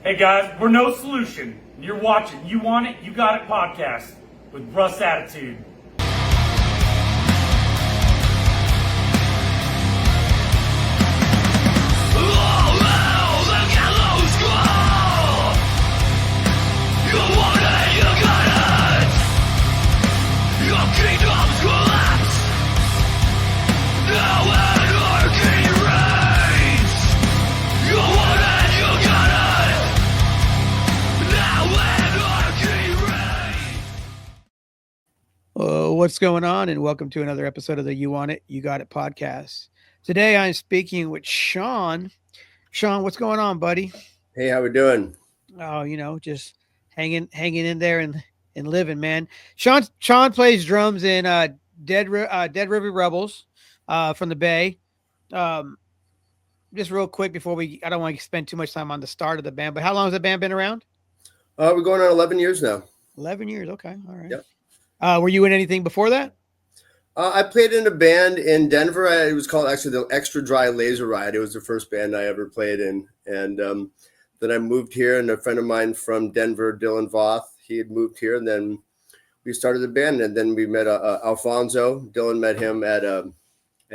Hey guys, we're No Solution. You're watching You Want It, You Got It podcast with Russ Attitude. What's going on? And welcome to another episode of the You Want It, You Got It podcast. Today I'm speaking with Sean. Sean, what's going on, buddy? Hey, how we doing? Oh, just hanging in there and living, man. Sean plays drums in Dead River Rebels from the Bay. Just real quick before I don't want to spend too much time on the start of the band, but how long has the band been around? We're going on 11 years now. 11 years, okay, all right. Yep. Were you in anything before that? I played in a band in Denver. It was called actually the Extra Dry Laser Ride. It was the first band I ever played in. And then I moved here, and a friend of mine from Denver, Dylan Voth, he had moved here. And then we started the band, and then we met Alfonso. Dylan met him at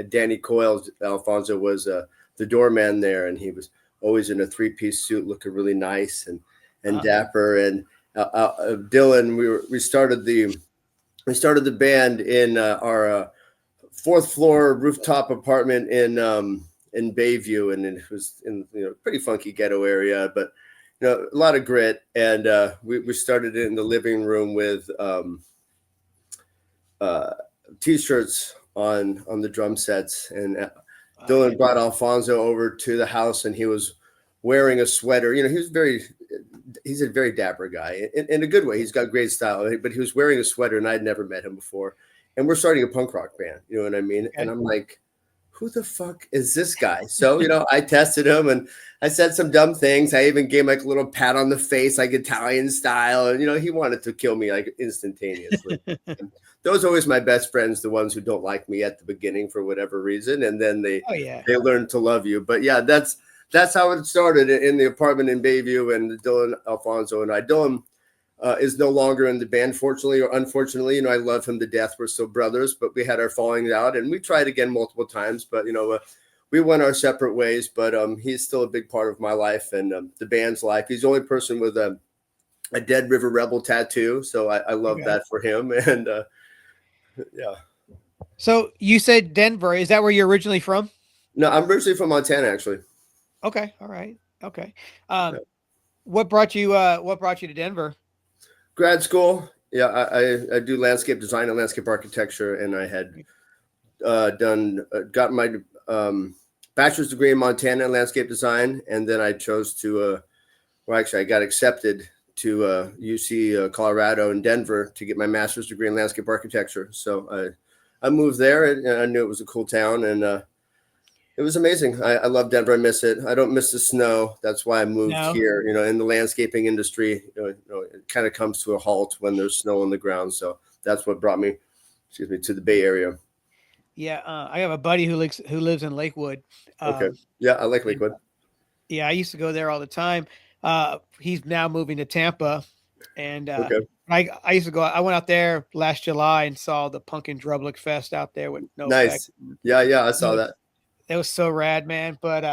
Danny Coyle's. Alfonso was the doorman there, and he was always in a three-piece suit looking really nice and dapper. And Dylan, we started the band in our fourth floor rooftop apartment in Bayview, and it was in pretty funky ghetto area, but a lot of grit. And we started in the living room with t-shirts on the drum sets, and Dylan brought Alfonso over to the house, and he was wearing a sweater. He's a very dapper guy in a good way. He's got great style, but he was wearing a sweater, and I'd never met him before. And we're starting a punk rock band, you know what I mean? Okay. And I'm like, who the fuck is this guy? So, I tested him, and I said some dumb things. I even gave him like a little pat on the face, like Italian style. And, he wanted to kill me like instantaneously. Those are always my best friends, the ones who don't like me at the beginning for whatever reason. And then they learn to love you. But yeah, that's how it started in the apartment in Bayview, and Dylan, Alfonso, and I. Dylan is no longer in the band, fortunately or unfortunately. I love him to death. We're still brothers, but we had our fallings out, and we tried again multiple times. But, we went our separate ways. But he's still a big part of my life and the band's life. He's the only person with a Dead River Rebel tattoo, so I love that for him. And yeah. So you said Denver. Is that where you're originally from? No, I'm originally from Montana, actually. Okay. All right. Okay. What brought you to Denver? Grad school. Yeah. I do landscape design and landscape architecture. And I had got my bachelor's degree in Montana in landscape design. And then I chose I got accepted to UC Colorado in Denver to get my master's degree in landscape architecture. So I moved there, and I knew it was a cool town, and it was amazing. I love Denver. I miss it. I don't miss the snow. That's why I moved here. In the landscaping industry, it kind of comes to a halt when there's snow on the ground. So that's what brought me, to the Bay Area. Yeah, I have a buddy who lives in Lakewood. Okay. Yeah, I like Lakewood. Yeah, I used to go there all the time. He's now moving to Tampa, and I used to go. I went out there last July and saw the Punkin' Drublic Fest out there with no nice. Effect. Yeah, I saw that. It was so rad, man. But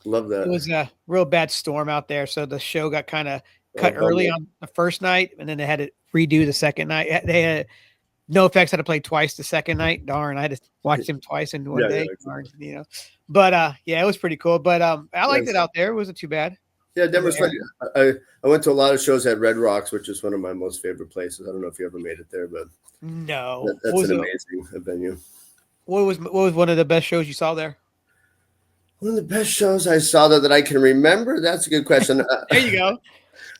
love that. It was a real bad storm out there, so the show got kind of cut early on the first night, and then they had to redo the second night. They had No Effects had to play twice the second night. Darn, I had to watch them twice in one day. Exactly. Darn, But it was pretty cool. But I liked it out there. It wasn't too bad. Yeah, Denver's fun. I went to a lot of shows at Red Rocks, which is one of my most favorite places. I don't know if you ever made it there, but no, that's an amazing venue. What was one of the best shows you saw there? One of the best shows I saw that I can remember. That's a good question. There you go.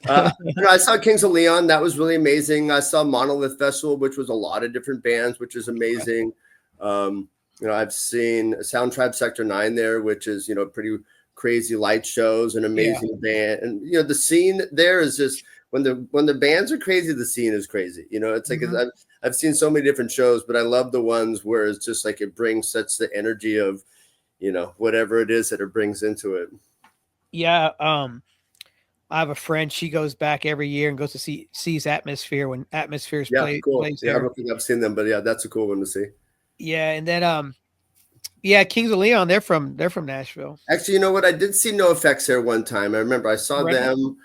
I saw Kings of Leon. That was really amazing. I saw Monolith Festival, which was a lot of different bands, which is amazing. I've seen Sound Tribe Sector 9 there, which is pretty crazy light shows and amazing band. And the scene there is just when the bands are crazy, the scene is crazy. It's like I've seen so many different shows, but I love the ones where it's just like it brings such the energy of whatever it is that it brings into it. Yeah. I have a friend. She goes back every year and goes to sees Atmosphere when Atmosphere's Yeah, cool. plays Yeah, I there. don't think I've seen them, but yeah, that's a cool one to see. Yeah, and then yeah, Kings of Leon. They're from Nashville. Actually, you know what? I did see No Effects there one time. I remember I saw Right. them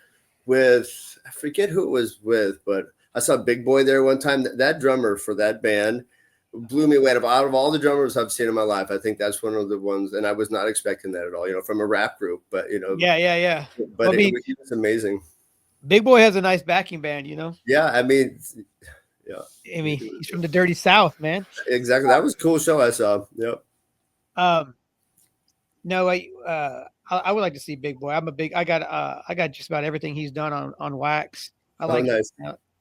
with, I forget who it was with, but I saw Big Boy there one time. That drummer for that band blew me away. Out of all the drummers I've seen in my life, I think that's one of the ones, and I was not expecting that at all, from a rap group, but Yeah. but Well, I mean, it was amazing. Big Boy has a nice backing band. Yeah, I mean, yeah. I mean, he's from the Dirty South, man. Exactly. That was a cool show I saw. Yep. No, I would like to see Big Boy. I got just about everything he's done on wax. I like nice.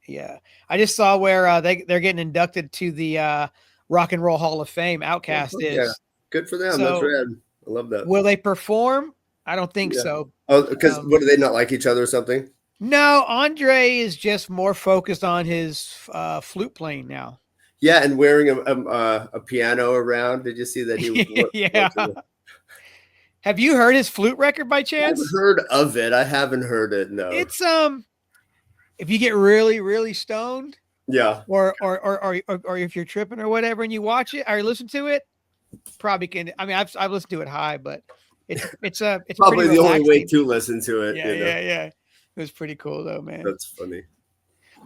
Yeah. I just saw where they're getting inducted to the Rock and Roll Hall of Fame. Outcast is. Yeah. Good for them. So, that's rad. I love that. Will they perform? I don't think so. Oh, because what, do they not like each other or something? No, Andre is just more focused on his flute playing now. Yeah, and wearing a piano around. Did you see that? Yeah. Have you heard his flute record by chance? I've heard of it. I haven't heard it. No. It's if you get really, really stoned, yeah, or if you're tripping or whatever, and you watch it or listen to it, probably can. I mean, I've listened to it high, but it's probably the only way relaxing. to listen to it. Yeah. It was pretty cool though, man. That's funny.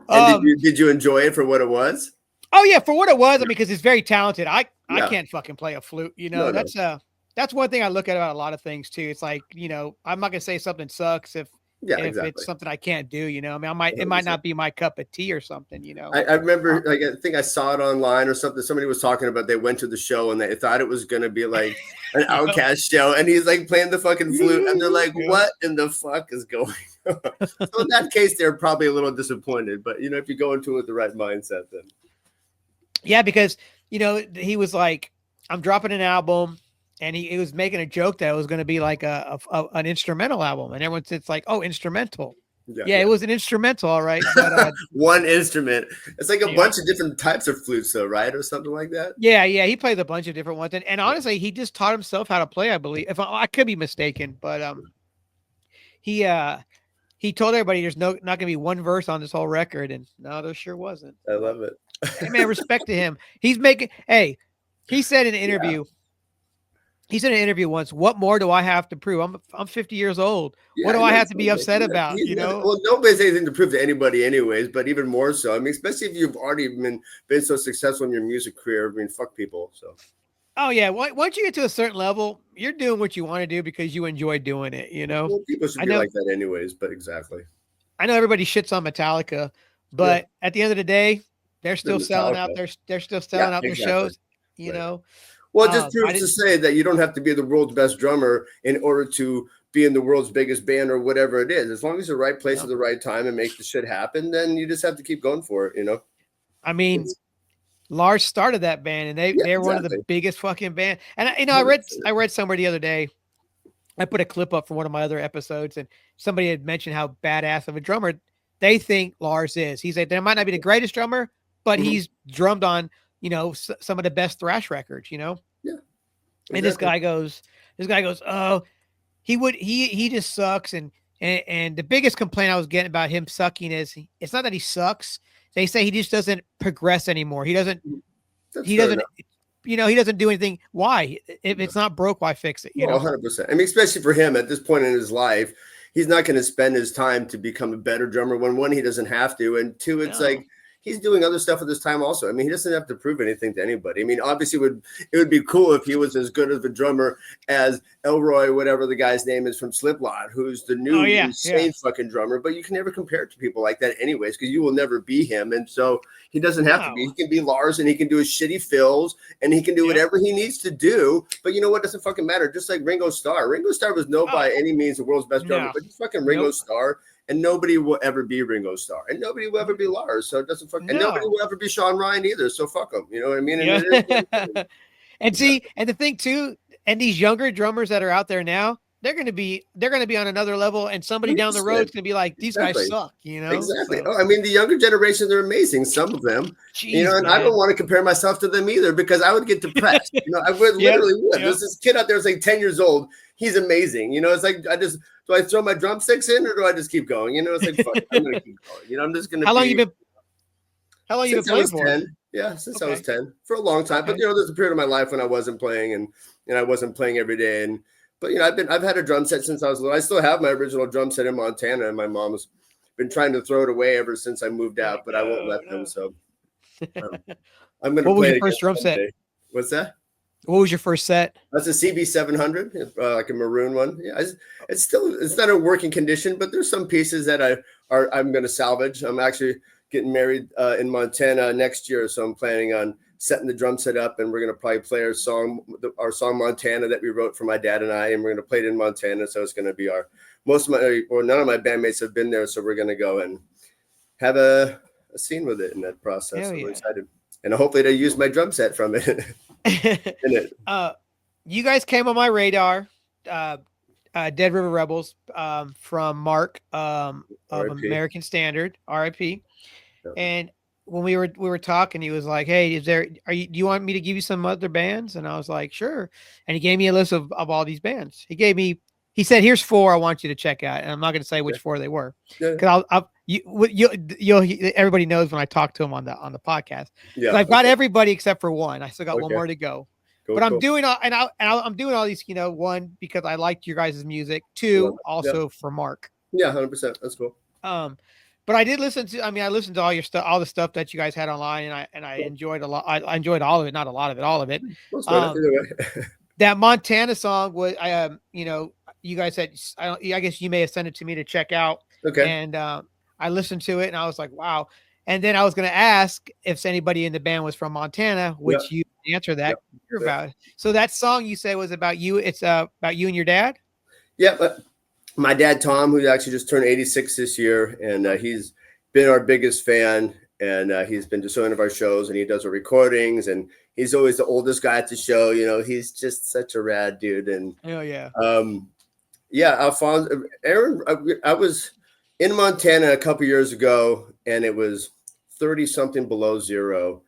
And did you enjoy it for what it was? Oh yeah, for what it was. I mean, because it's very talented. I can't fucking play a flute. No. That's one thing I look at about a lot of things too. It's like, I'm not gonna say something sucks if exactly. it's something I can't do. I mean, it might not be my cup of tea or something. I remember, like, I think I saw it online or something. Somebody was talking about they went to the show and they thought it was gonna be like an Outcast show, and he's like playing the fucking flute, and they're like, "What in the fuck is going on?" So in that case, they're probably a little disappointed. But if you go into it with the right mindset, then yeah, because he was like, "I'm dropping an album." And he was making a joke that it was going to be like an instrumental album, and everyone said, it's like, oh, instrumental. Yeah, it was an instrumental, all right. But, one instrument. It's like a bunch of different types of flutes, though, right, or something like that. Yeah. He played a bunch of different ones, and honestly, he just taught himself how to play. I believe, if I could be mistaken, but he told everybody there's not going to be one verse on this whole record, and no, there sure wasn't. I love it. Hey, man, respect to him. He's making. Hey, he said in an interview. Yeah. He said in an interview once, "What more do I have to prove? I'm 50 years old. What do I have to be upset about?" Well, nobody has anything to prove to anybody, anyways. But even more so, I mean, especially if you've already been so successful in your music career. I mean, fuck people. So. Oh yeah, once you get to a certain level, you're doing what you want to do because you enjoy doing it. Well, people should be like that, anyways. But exactly. I know everybody shits on Metallica, but at the end of the day, they're still selling out. They're still selling out their shows. Well, it just proves to say that you don't have to be the world's best drummer in order to be in the world's biggest band or whatever it is. As long as you're the right place at the right time and make the shit happen, then you just have to keep going for it, I mean, Lars started that band, and they're one of the biggest fucking band. And I read somewhere the other day. I put a clip up from one of my other episodes, and somebody had mentioned how badass of a drummer they think Lars is. He said there might not be the greatest drummer, but he's drummed on some of the best thrash records, Yeah. Exactly. And this guy goes, oh, he just sucks. And the biggest complaint I was getting about him sucking is it's not that he sucks. They say he just doesn't progress anymore. He doesn't do anything. Why? If it's not broke, why fix it? 100%. I mean, especially for him at this point in his life, he's not going to spend his time to become a better drummer when, one, he doesn't have to, and two, it's like, he's doing other stuff at this time also. I mean, he doesn't have to prove anything to anybody. I mean, obviously it would be cool if he was as good of a drummer as Elroy, whatever the guy's name is from Slipknot, who's the new insane fucking drummer. But you can never compare it to people like that anyways, because you will never be him. And so he doesn't have to be. He can be Lars, and he can do his shitty fills, and he can do whatever he needs to do. But you know what? Doesn't fucking matter. Just like Ringo Starr. Ringo Starr was by any means the world's best drummer, but he's fucking Ringo Starr. And nobody will ever be Ringo Starr, and nobody will ever be Lars. So it doesn't fuck. And nobody will ever be Sean Ryan either. So fuck them. You know what I mean? And see, and the thing too, and these younger drummers that are out there now, they're going to be on another level, and somebody down the road is going to be like, these guys Exactly. suck, you know? Exactly. So, Oh, I mean, the younger generations are amazing. Some of them, jeez, and I man. don't want to compare myself to them either because I would get depressed. I would Yep, literally would. yep. There's this kid out there who's like 10 years old. He's amazing. It's like do I throw my drumsticks in or do I just keep going? It's like fuck it, I'm gonna keep going. I'm just gonna. How long you been playing for? 10. Yeah, since I was Okay. 10 for a long time. Okay. But there's a period of my life when I wasn't playing and I wasn't playing every day. But I've had a drum set since I was little. I still have my original drum set in Montana, and my mom's been trying to throw it away ever since I moved out, but I won't let them. So I'm gonna What was play your it first drum set? someday. What's that? What was your first set? That's a CB700, like a maroon one. Yeah, it's not in working condition, but there's some pieces that I'm going to salvage. I'm actually getting married in Montana next year, so I'm planning on setting the drum set up, and we're going to probably play our song Montana that we wrote for my dad and I, and we're going to play it in Montana. So it's going to be none of my bandmates have been there, so we're going to go and have a scene with it in that process. Hell So yeah. we're excited, and hopefully they use my drum set from it. You guys came on my radar, Dead River Rebels, from Mark of R.I.P. American Standard, RIP. Yeah. And when we were talking, he was like, "Hey, do you want me to give you some other bands?" And I was like, "Sure." And he gave me a list of all these bands. He said, "Here's 4 I want you to check out," and I'm not going to say which 4 they were, because everybody knows when I talk to him on the podcast. Yeah, I've got everybody except for one. I still got one Okay. more to go. Cool, But I'm cool. doing I'm doing all these, 1, because I liked your guys' music. 2, also for Mark. Yeah, 100%. That's cool. But I did listen to. I listened to all your stuff, all the stuff that you guys had online, and I enjoyed a lot. I enjoyed all of it, not a lot of it, all of it. That Montana song was, you guys said, I guess you may have sent it to me to check out. Okay. And I listened to it, and I was like, wow. And then I was going to ask if anybody in the band was from Montana, which you answered that. About. So that song you said was about you. It's about you and your dad. Yeah, but my dad Tom, who actually just turned 86 this year, and he's been our biggest fan, and he's been to so many of our shows, and he does our recordings, and he's always the oldest guy at the show. He's just such a rad dude. And Alfonso, Aaron, I was in Montana a couple years ago, and it was 30 something below zero.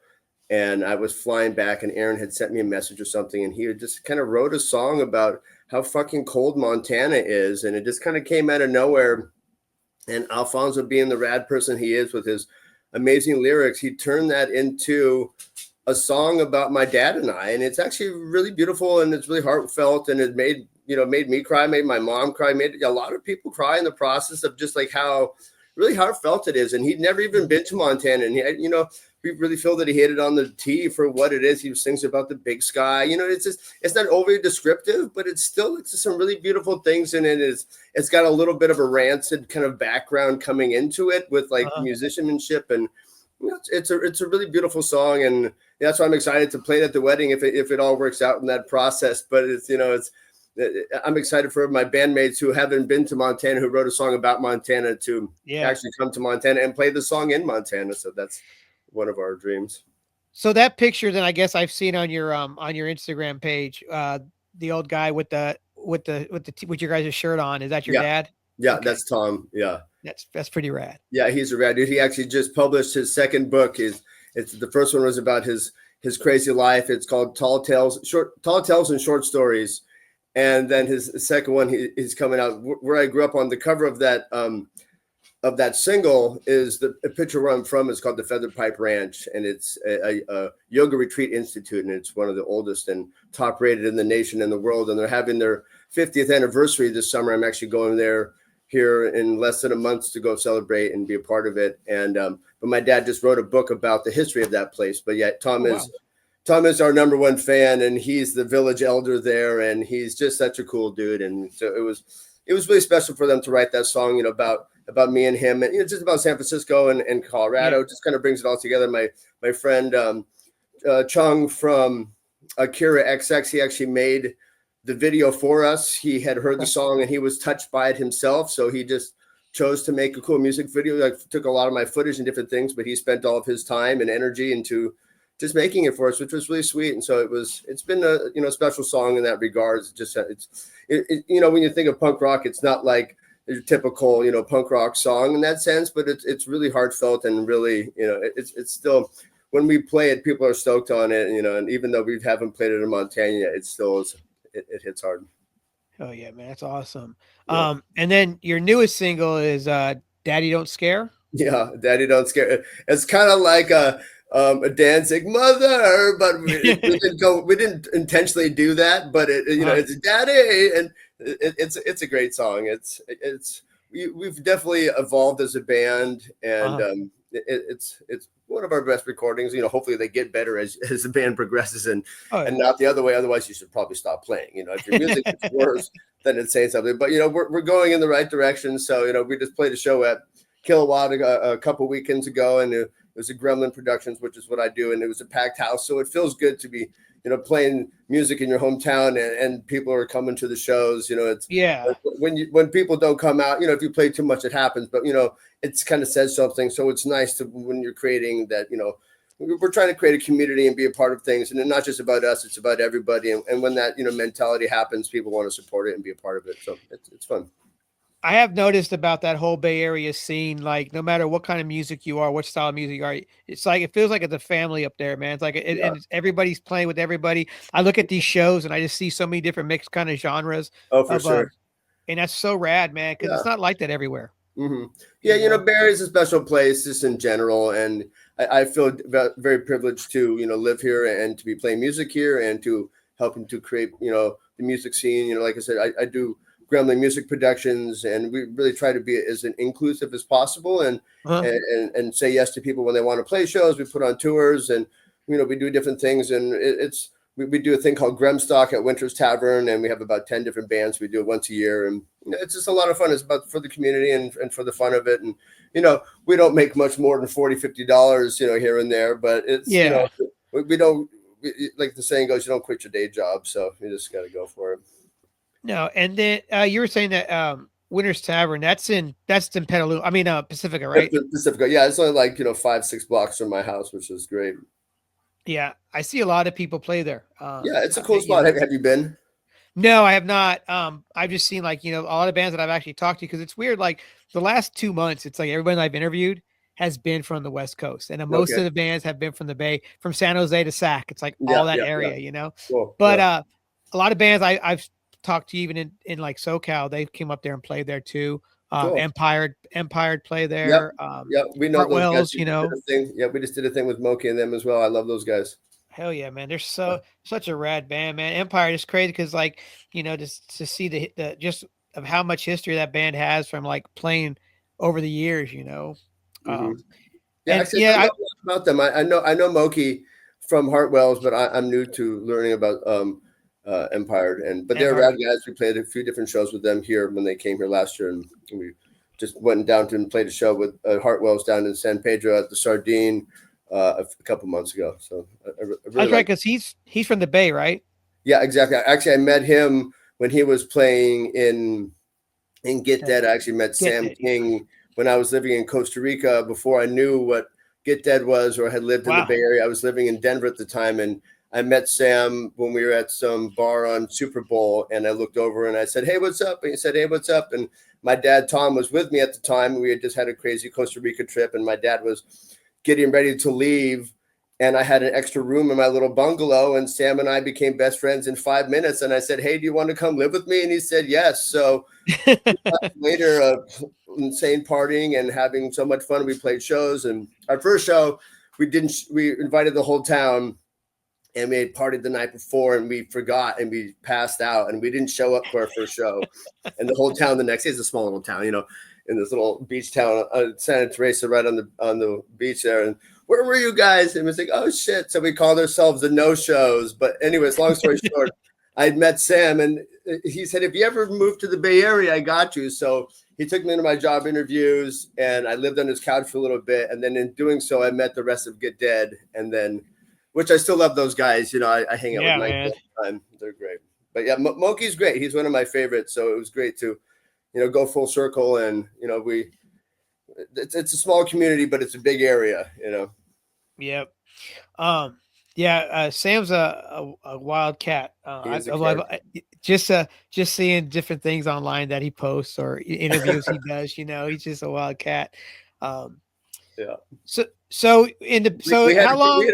And I was flying back, and Aaron had sent me a message or something, and he just kind of wrote a song about how fucking cold Montana is. And it just kind of came out of nowhere. And Alfonso, being the rad person he is with his amazing lyrics, he turned that into a song about my dad and I. And it's actually really beautiful, and it's really heartfelt, and it made me cry, made my mom cry, made a lot of people cry in the process of just like how really heartfelt it is. And he'd never even been to Montana. And we really feel that he hit it on the tee for what it is. He sings about the big sky. It's not overly descriptive, but it's some really beautiful things in it. It's got a little bit of a rancid kind of background coming into it with like musicianship, and it's a really beautiful song. And that's why I'm excited to play it at the wedding if it all works out in that process. But I'm excited for my bandmates who haven't been to Montana, who wrote a song about Montana, to actually come to Montana and play the song in Montana. So that's one of our dreams. So that picture that I guess I've seen on your Instagram page, the old guy with your guys' shirt on, is that your dad? Yeah, okay. That's Tom. Yeah, that's pretty rad. Yeah, he's a rad dude. He actually just published his second book. The first one was about his crazy life. It's called Tall Tales and Short Stories. And then his second one he's coming out, where I grew up. On the cover of that single is a picture where I'm from. It's called the Feather Pipe Ranch, and it's a yoga retreat institute, and it's one of the oldest and top rated in the nation and the world. And they're having their 50th anniversary this summer. I'm actually going there here in less than a month to go celebrate and be a part of it. And but my dad just wrote a book about the history of that place. But yeah, Tom is our number one fan, and he's the village elder there, and he's just such a cool dude. And so it was really special for them to write that song, about me and him, and just about San Francisco and Colorado. Just kind of brings it all together. My friend Chung from Akira XX, he actually made the video for us. He had heard the song and he was touched by it himself, so he just chose to make a cool music video. Like, took a lot of my footage and different things, but he spent all of his time and energy into just making it for us, which was really sweet. And so it's been a special song in that regard. It's just when you think of punk rock, it's not like your typical punk rock song in that sense, but it's really heartfelt and really it's still, when we play it, people are stoked on it. And even though we haven't played it in Montana yet, it still is. It hits hard. Oh yeah, man, that's awesome. Yeah. And then your newest single is "Daddy Don't Scare." Yeah, Daddy Don't Scare. It's kind of like a dancing mother, but we didn't intentionally do that, but it's Daddy, and it's a great song. We've definitely evolved as a band, and it's one of our best recordings. Hopefully they get better as the band progresses, and not the other way. Otherwise, you should probably stop playing. If your music is worse, then it's saying something. But we're going in the right direction. So we just played a show at Kilowatt a couple weekends ago, and it was a Gremlin Productions, which is what I do, and it was a packed house. So it feels good to be playing music in your hometown, and people are coming to the shows. It's when people don't come out, if you play too much, it happens, but it's kind of says something. So it's nice to, when you're creating that, we're trying to create a community and be a part of things, and it's not just about us, it's about everybody. And when that mentality happens, people want to support it and be a part of it. So it's fun. I have noticed about that whole Bay Area scene, like no matter what kind of music you are, what style of music you are, it's like, it feels like it's a family up there, man. It's like, and everybody's playing with everybody. I look at these shows and I just see so many different mixed kind of genres. Oh, for sure. And that's so rad, man, because it's not like that everywhere. Mm-hmm. Yeah, Bay Area is a special place just in general, and I feel very privileged to live here and to be playing music here and to helping to create the music scene. Like I said, I do Gremlin Music Productions, and we really try to be as inclusive as possible, and say yes to people when they want to play shows. We put on tours, and we do different things, and we do a thing called Gremstock at Winter's Tavern, and we have about 10 different bands. We do it once a year, and it's just a lot of fun. It's about for the community and for the fun of it, and we don't make much more than $40-$50 here and there, but it's we don't, like the saying goes, you don't quit your day job, so you just got to go for it. No, and then you were saying that Winter's Tavern, that's in Petaluma. I mean, Pacifica, right? Pacifica, yeah. It's only like 5-6 blocks from my house, which is great. Yeah, I see a lot of people play there. Yeah, it's a cool spot. Have you been? No, I have not. I've just seen a lot of bands that I've actually talked to, because it's weird. Like the last 2 months, it's like everybody I've interviewed has been from the West Coast, and most of the bands have been from the Bay, from San Jose to Sac. It's like all that area, Cool. But a lot of bands I've talked to, even in like SoCal, they came up there and played there too. Cool. Empire play there. Yep, we know those guys. Yeah, we just did a thing with Moki and them as well. I love those guys. Hell yeah, man! They're such a rad band, man. Empire is crazy because, just to see the just of how much history that band has from playing over the years, Mm-hmm. I know about them. I know Moki from Hartwell's, but I'm new to learning about Empire, but they're rad guys. We played a few different shows with them here when they came here last year, and we just went down to and played a show with Hartwell's down in San Pedro at the Sardine a couple months ago. So I really that's right, because he's from the Bay, right? Yeah, exactly. Actually, I met him when he was playing in Get Dead. I actually met Sam King when I was living in Costa Rica before I knew what Get Dead was or had lived in the Bay Area. I was living in Denver at the time, and I met Sam when we were at some bar on Super Bowl, and I looked over and I said, "Hey, what's up?" And he said, "Hey, what's up?" And my dad, Tom, was with me at the time. We had just had a crazy Costa Rica trip, and my dad was getting ready to leave, and I had an extra room in my little bungalow, and Sam and I became best friends in 5 minutes. And I said, "Hey, do you want to come live with me?" And he said, "Yes." So later, insane partying and having so much fun. We played shows, and our first show, we invited the whole town, and we had partied the night before, and we forgot, and we passed out, and we didn't show up for our first show. And the whole town the next day, is a small little town, in this little beach town, Santa Teresa, right on the beach there. And where were you guys? And it was like, oh shit. So we called ourselves the no-shows. But anyways, long story short, I'd met Sam, and he said, if you ever move to the Bay Area, I got you. So he took me into my job interviews, and I lived on his couch for a little bit. And then in doing so, I met the rest of Get Dead, and then, which I still love those guys. I hang out with Mike all the time. They're great. But yeah, Moki's great. He's one of my favorites. So it was great to, go full circle. And, it's a small community, but it's a big area, Yep. Yeah, Sam's a wild cat. He is a character. Just seeing different things online that he posts or interviews he does. He's just a wild cat. Um, Yeah. so in the we, so we had how long? we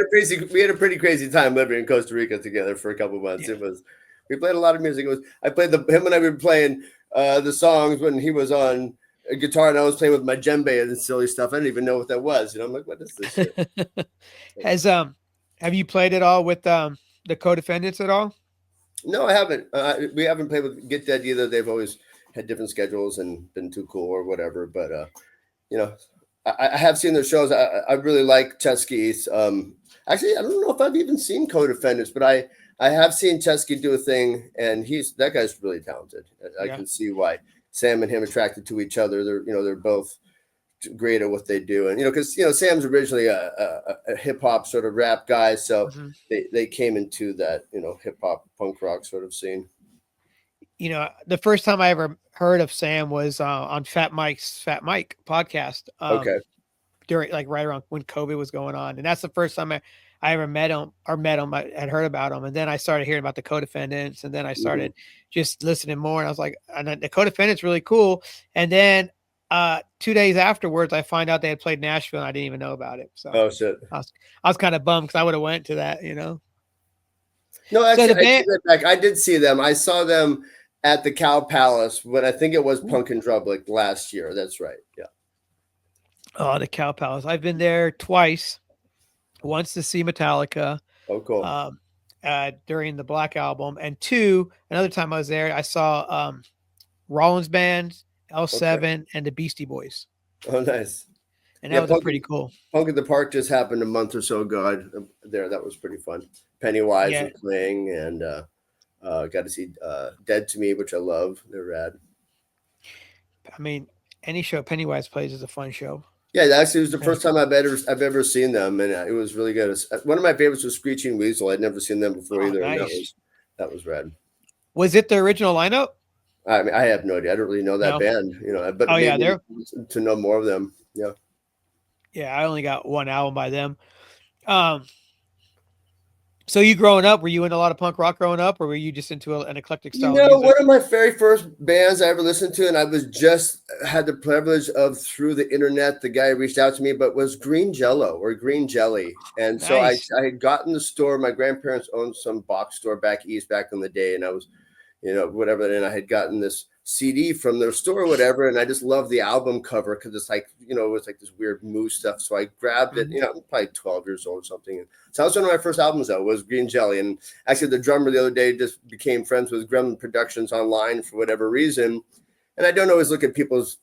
had a pretty crazy time living in Costa Rica together for a couple months. Yeah. We played a lot of music. I played him and I were playing the songs when he was on a guitar and I was playing with my djembe and silly stuff. I didn't even know what that was. I'm like, what is this shit? Has have you played it all with the co-defendants at all? No, I haven't. We haven't played with Get Dead either. They've always had different schedules and been too cool or whatever. But you know, I have seen their shows. I really like Chesky's. Actually, I don't know if I've even seen Co-Defendants, but I have seen Chesky do a thing, and that guy's really talented. I Yeah. can see why Sam and him attracted to each other. They're both great at what they do, and because Sam's originally a hip hop sort of rap guy, so Mhm. they came into that hip hop punk rock sort of scene. The first time I ever heard of Sam was on Fat Mike podcast. Okay. During right around when COVID was going on, and that's the first time I ever met him. I had heard about him, and then I started hearing about the co-defendants, and then I started just listening more. And I was like, and the co-defendants really cool. And then 2 days afterwards, I find out they had played Nashville, and I didn't even know about it. So Oh shit. I was kind of bummed because I would have went to that. No, So actually, the I take band, that back. I did see them. I saw them at the Cow Palace when I think it was Ooh. Punk and Drublic last year. That's right. Yeah. Oh, the Cow Palace. I've been there twice. Once to see Metallica. Oh, cool. During the Black Album, and another time I was there, I saw Rollins Band, L7, and the Beastie Boys, Oh, nice. and Yeah, that was pretty cool. Punk at the Park just happened a month or so ago. There, that was pretty fun. Pennywise Yeah, was playing, and got to see Dead to Me, which I love. They're rad. I mean, any show Pennywise plays is a fun show. Yeah, actually, it was the Yeah. first time I've ever seen them, and it was really good. One of my favorites was Screeching Weasel. I'd never seen them before Oh, either, and nice. that was rad. Was it the original lineup? I mean, I have no idea. I don't really know that No. band, but Oh yeah, maybe to know more of them. Yeah. yeah. I only got one album by them. So you growing up, were you into a lot of punk rock growing up, or were you just into an eclectic style of music? One of my very first bands I ever listened to, and I was just had the privilege of through the internet, the guy reached out to me, but was Green Jello or Green Jelly. And so Nice. I had gotten the store. My grandparents owned some box store back east back in the day, and I was, whatever. And I had gotten this CD from their store or whatever, and I just loved the album cover because it's like, it was like this weird moose stuff. So I grabbed it, I'm probably 12 years old or something. And so that was one of my first albums though, was Green Jelly. And actually the drummer the other day just became friends with Gremlin Productions online for whatever reason. And I don't always look at people's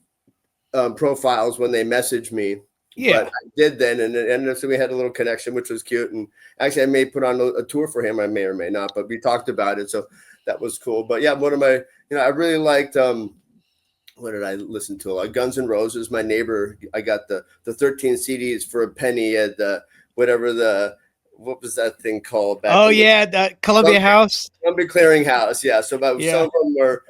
profiles when they message me. Yeah. But I did then, and so we had a little connection, which was cute. And actually, I may put on a tour for him. I may or may not, but we talked about it, so that was cool. But yeah, one of my, I really liked. What did I listen to? Guns N' Roses. My neighbor, I got the 13 CDs for a penny at what was that thing called? Back The Columbia House. Columbia Clearinghouse. Yeah. So some of them were.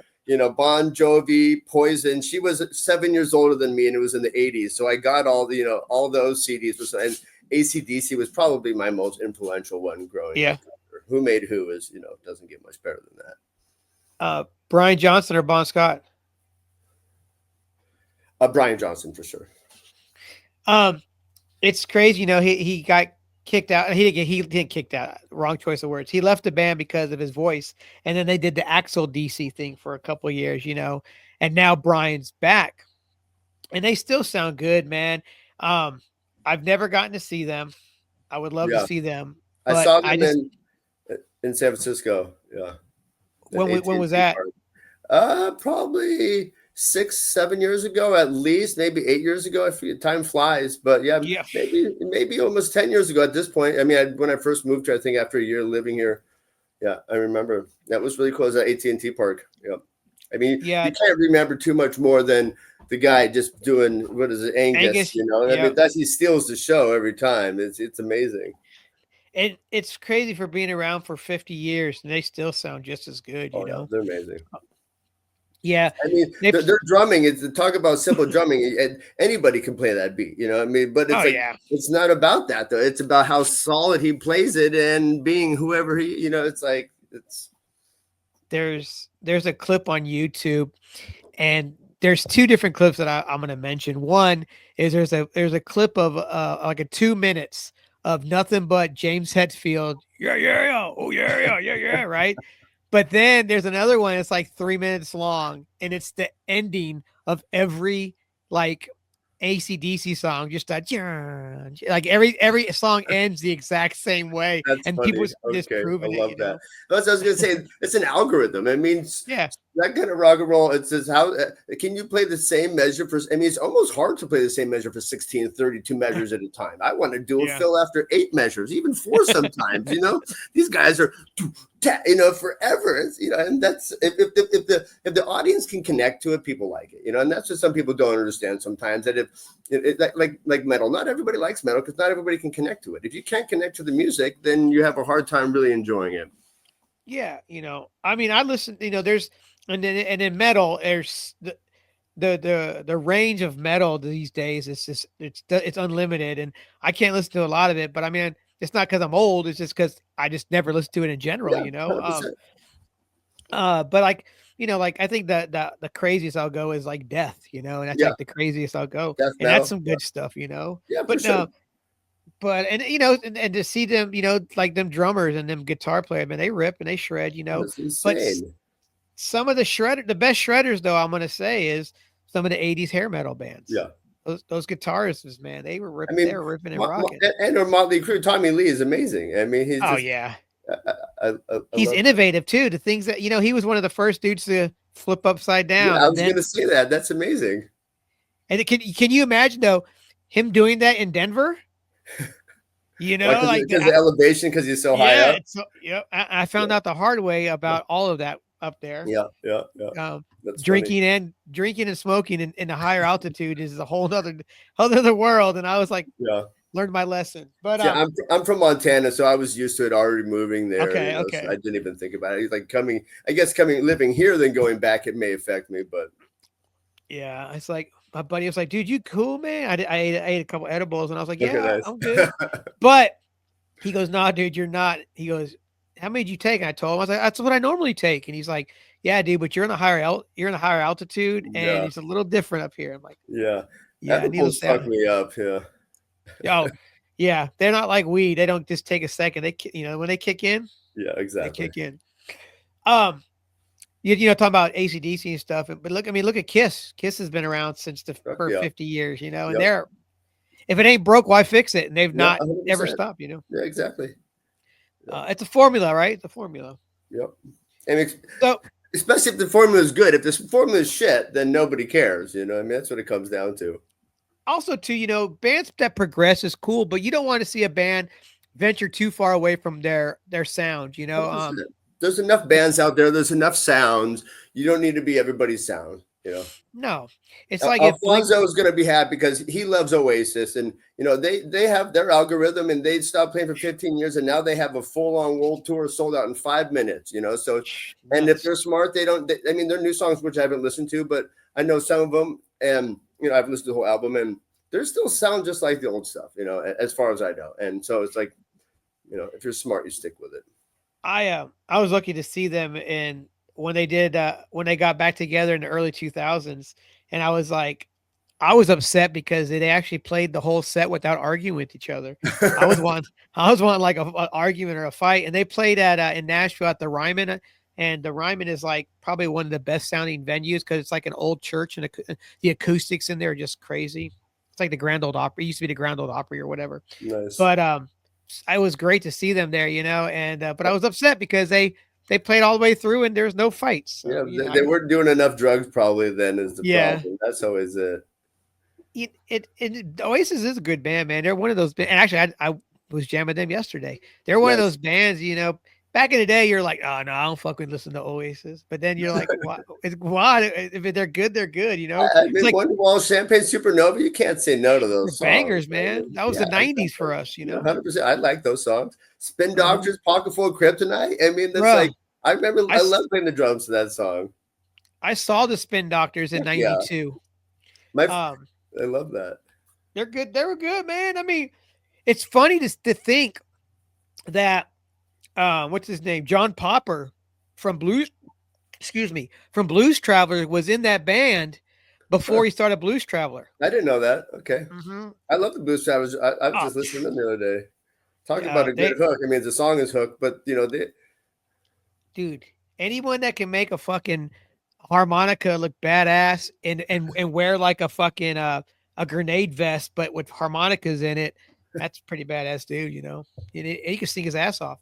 Bon Jovi, Poison. She was 7 years older than me, and it was in the 80s. So I got all those CDs. And AC/DC was probably my most influential one growing up. Who Made Who is, doesn't get much better than that. Brian Johnson or Bon Scott? Brian Johnson for sure. It's crazy. He got kicked out. He didn't kicked out. Wrong choice of words. He left the band because of his voice, and then they did the Axel DC thing for a couple of years, and now Brian's back, and they still sound good, man. I've never gotten to see them. I would love to see them. I saw them in San Francisco. Yeah. When was that? Probably 6-7 years ago, at least, maybe 8 years ago. I forget, time flies, but yeah. Maybe almost 10 years ago at this point. I mean, when I first moved here, I think after a year living here, I remember that was really cool. It was at AT&T Park. Yeah, I mean, you can't remember too much more than the guy just doing what is it, Angus? I mean, he steals the show every time. It's amazing. It's crazy for being around for 50 years, and they still sound just as good. They're amazing. Yeah. I mean, They, their drumming is talk about simple drumming, and anybody can play that beat, you know what I mean? But it's oh like yeah. it's not about that though. It's about how solid he plays it and being whoever he, you know, it's like it's There's a clip on YouTube, and there's two different clips that I'm going to mention. One is there's a clip of like a 2 minutes of nothing but James Hetfield, yeah, yeah, yeah, oh yeah, yeah, yeah, yeah, right. But then there's another one. It's like 3 minutes long, and it's the ending of every like AC/DC song. Just that, like every song ends the exact same way, that's and funny. people just Okay, I proving it. love that. That's what I was gonna say. It's an algorithm. It means Yeah, that kind of rock and roll. It says how can you play the same measure for? I mean, it's almost hard to play the same measure for 16, 32 measures at a time. I want to do a yeah, fill after 8 measures, even 4 sometimes. You know, these guys are, you know, forever. It's, you know, and that's if the audience can connect to it, people like it. You know, and that's what some people don't understand sometimes. That if like metal, not everybody likes metal because not everybody can connect to it. If you can't connect to the music, then you have a hard time really enjoying it. yeah. I mean, I listen. There's and in metal, there's the range of metal these days is just it's unlimited, and I can't listen to a lot of it. But I mean, it's not because I'm old. It's just because I just never listen to it in general. Yeah, 100%. But like like I think that the craziest I'll go is like Death. And that's Yeah, like the craziest I'll go, death and that's metal. some Yeah, good stuff. yeah, for But sure. no, but and and to see them, like them drummers and them guitar players, man, they rip and they shred. That's But insane. some of the best shredders, though, I'm gonna say, is some of the '80s hair metal bands. Yeah. Those guitarists, man, I they mean, were ripping and rocking. and or Motley Crue, Tommy Lee is amazing. I mean, he's Oh just yeah, I he's love. innovative too. The things that he was one of the first dudes to flip upside Yeah, down, I and was then gonna say that. That's amazing. can you imagine though him doing that in Denver? Why? Like Because of elevation, because he's so high yeah, up. it's so, yeah. I found Yeah, out the hard way yeah, about all of that up there. yeah, yeah, yeah. Um, That's funny. drinking and smoking in a higher altitude is a whole other world. And I was like, Yeah. learned my lesson. But See, I'm from Montana, so I was used to it already moving there. You okay, know, so I okay, didn't even think about it. It's like living here, then going back, it may affect me, but yeah. It's like my buddy was like, "Dude, you cool, man?" I ate a couple edibles, and I was like, okay, "Yeah, nice. I'm good." But he goes, "Nah, dude, you're not." He goes, "How many did you take?" And I told him, I was like, "That's what I normally take." And he's like, "Yeah, dude, but you're in a higher altitude, and Yeah, it's a little different up here." I'm like, yeah. "Yeah, needless Edibles to fuck say." me up. Yeah, Oh, yeah, they're not like weed. They don't just take a second. When they kick in, yeah, they exactly. kick in. Um, talking about AC/DC and stuff, but look at Kiss. Kiss has been around since Fuck for yeah. 50 years, and Yep. they're if it ain't broke, why fix it? And they've Yeah, not ever 100%. stopped. Yeah, exactly. Yep. It's a formula, right? It's a formula. Yep. And So especially if the formula is good. If this formula is shit, then nobody cares. You know, I mean, that's what it comes down to. also too, bands that progress is cool, but you don't want to see a band venture too far away from their sound. 100%. There's enough bands out there. There's enough sounds. You don't need to be everybody's sound. You know. No, it's like if Blink. Alfonso is going to be happy because he loves Oasis, and they have their algorithm, and they stopped playing for 15 years, and now they have a full-on world tour sold out in 5 minutes. So and if they're smart, I mean, their new songs, which I haven't listened to, but I know some of them, and I've listened to the whole album, and they still sound just like the old stuff. As far as I know, and so it's like, if you're smart, you stick with it. I was lucky to see them when they got back together in the early 2000s, and I was upset because they actually played the whole set without arguing with each other. I was wanting like an argument or a fight, and they played at in Nashville at the Ryman, and the Ryman is like probably one of the best sounding venues because it's like an old church, and the acoustics in there are just crazy. It's like the Grand Old Opry. It used to be the Grand Old Opry or whatever. Nice. But it was great to see them there, and but I was upset because they played all the way through and there's no fights. So, yeah, they weren't doing enough drugs probably then is the yeah. problem. That's always it. Oasis is a good band, man. They're one of those bands. And actually, I was jamming them yesterday. They're one of those bands, back in the day, you're like, oh, no, I don't fucking listen to Oasis. But then you're like, why? If they're good, they're good, I mean, like Wonderwall, Champagne Supernova, you can't say no to those songs. Bangers, man. That was the 90s for us, 100%. I like those songs. Spin Uh-huh. Doctors, Pocket Full of Kryptonite. I mean, that's Bruh, like, I remember I love playing the drums to that song. I saw the Spin Doctors in Heck yeah. '92. My, Um, I love that. they're good. They were good, man. I mean, it's funny to think that what's his name, John Popper from Blues, excuse me, from Blues Traveler was in that band Huh. before he started Blues Traveler. I didn't know that. Okay. Mm-hmm. I love the Blues Travelers. I was Oh, just listening to them the other day. Talk about yeah, a good hook. I mean, the song is hooked, but dude, anyone that can make a fucking harmonica look badass and wear like a fucking a grenade vest, but with harmonicas in it, that's pretty badass, dude. You know, and he can sing his ass off.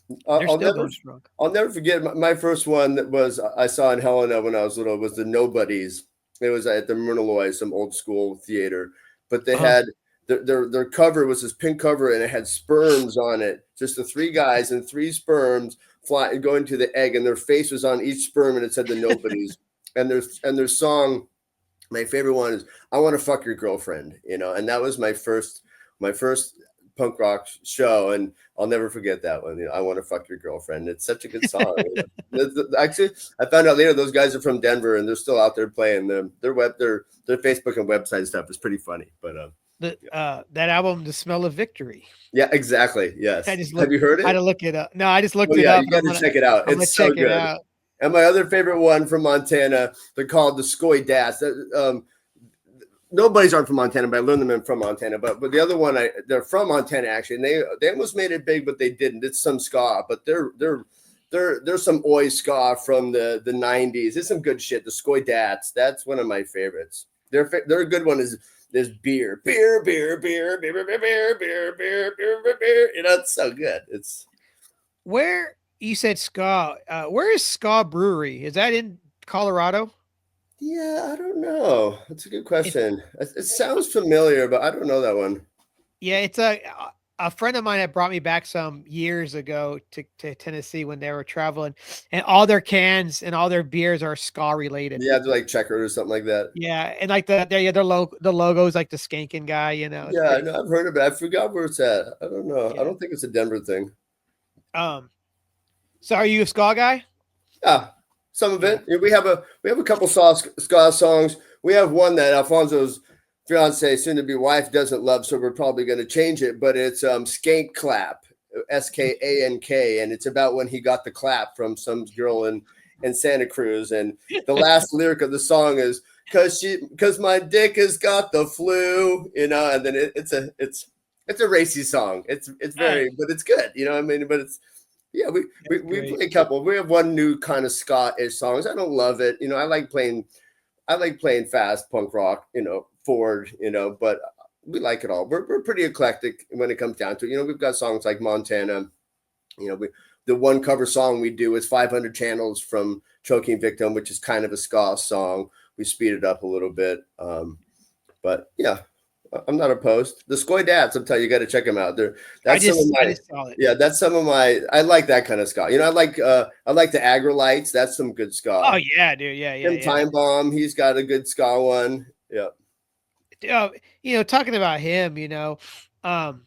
They're I'll still never going strong. I'll never forget my first one that was I saw in Helena when I was little was the Nobodies. It was at the Myrnaloy, some old school theater, but they Uh-huh. had their cover was this pink cover and it had sperms on it. Just the three guys and three sperms flying going to the egg, and their face was on each sperm, and it said the Nobodies. And their song, my favorite one is "I Want to Fuck Your Girlfriend," and that was my first punk rock show, and I'll never forget that one. I Want to Fuck Your Girlfriend. It's such a good song. Actually, I found out later those guys are from Denver, and they're still out there playing them. Their Facebook and website stuff is pretty funny. But That album, The Smell of Victory. yeah, exactly. I Yes. just Have looked. you heard I had it? to look it up. No, I just looked Oh it yeah, up. you got to check it out. I'm gonna It's so check it good. out. And my other favorite one from Montana, they're called the Skoy Dats. Nobody's aren't from Montana, but I learned them from Montana. But the other one, they're from Montana actually, and they almost made it big, but they didn't. It's some ska, but they're some oi ska from the '90s. It's some good shit. The Skoy Dats, that's one of my favorites. Their good one is beer, beer, beer, beer, beer, beer, beer, beer, beer, beer, beer, beer. It's so good. It's Where you said ska? Where is Ska Brewery? Is that in Colorado? yeah, I don't know. That's a good It's question. It sounds familiar, but I don't know that one. yeah. It's a friend of mine had brought me back some years ago to Tennessee when they were traveling, and all their cans and all their beers are ska related. Yeah, they're like Checker or something like that. Yeah, and like the logo is like the skanking guy. You know, it's Yeah, I pretty. know. I've heard of it. I forgot where it's at. I don't know. I Yeah. don't think it's a Denver thing. Um. So are you a ska guy? Yeah, some of Yeah. it. We have a couple ska songs. We have one that Alfonso's fiance, soon to be wife, doesn't love, so we're probably going to change it. But it's Skank Clap, SKANK, and it's about when he got the clap from some girl in Santa Cruz. And the last lyric of the song is because my dick has got the flu, and then it's a racy song. It's very, but it's good, I mean, but it's yeah, we Great. play a couple. We have one new kind of ska-ish songs. I don't love it. I like playing fast punk rock, forward, but we like it all. We're pretty eclectic when it comes down to it. We've got songs like Montana. The one cover song we do is 500 Channels from Choking Victim, which is kind of a ska song. We speed it up a little bit. But yeah, I'm not opposed. The Skoy Dats, I'm telling you, you got to check them out. I That's some of I my just saw it. yeah, that's some of my. I like that kind of ska. I like the Agrolites. That's some good ska. Oh yeah, dude. Yeah, Tim yeah. Time Bomb, he's got a good ska one. Yeah, Talking about him, um,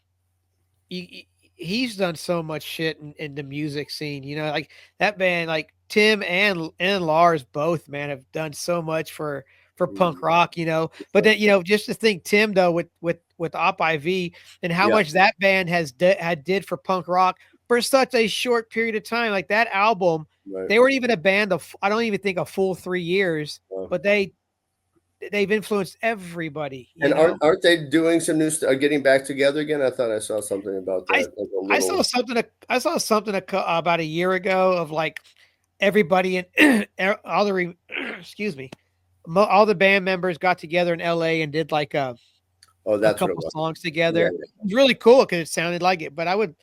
he's done so much shit in the music scene. Like that band, like Tim and Lars both, man, have done so much for punk rock. But then just to think Tim though with Op IV and how yeah, much that band had did for punk rock for such a short period of time. Like that album, right. they weren't even a band of I don't even think a full 3 years, but they've influenced everybody. And aren't they doing some new stuff? Getting back together again? I thought I saw something about I that. Like a I little. saw something about a year ago of like everybody in all the excuse me, all the band members got together in LA and did like Oh, a that's what it couple was. songs Yeah, together. It was really cool because it sounded like it. But I would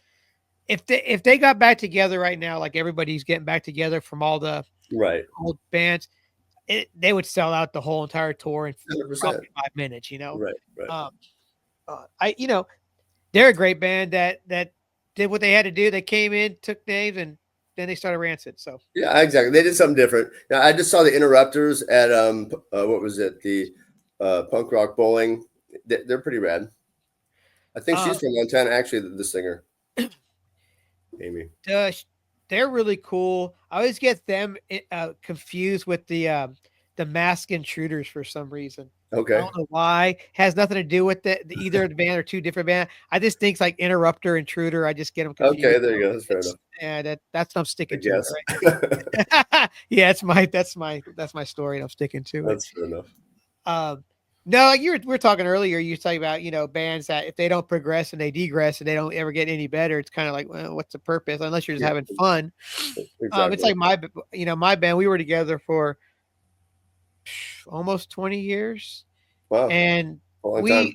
if they got back together right now, like everybody's getting back together from all the right. old bands, they would sell out the whole entire tour in 100%. probably 5 minutes. Right. Right. Um, they're a great band that did what they had to do. They came in, took names, and then they started Rancid. So Yeah, exactly. They did something different. Now, I just saw the Interrupters at what was it? The Punk Rock Bowling. They're pretty rad. I think she's from Montana, actually, the singer, Amy. they're really cool. I always get them confused with the Masked Intruders for some reason. I Okay. don't know why. Has nothing to do with the either band or two different band. I just think like Interrupter, Intruder. I just get them confused. Okay. There you go. That's fair It's enough. that's I'm I sticking to it, guess. right? Yeah, that's my story, and I'm sticking to it. That's fair enough. Um, no, like we were talking earlier. You were talking about bands that if they don't progress and they degress and they don't ever get any better, it's kind of like, well, what's the purpose? Unless you're just Yeah. having fun. It's Exactly. like my band. We were together for almost 20 years, Wow. and A long time.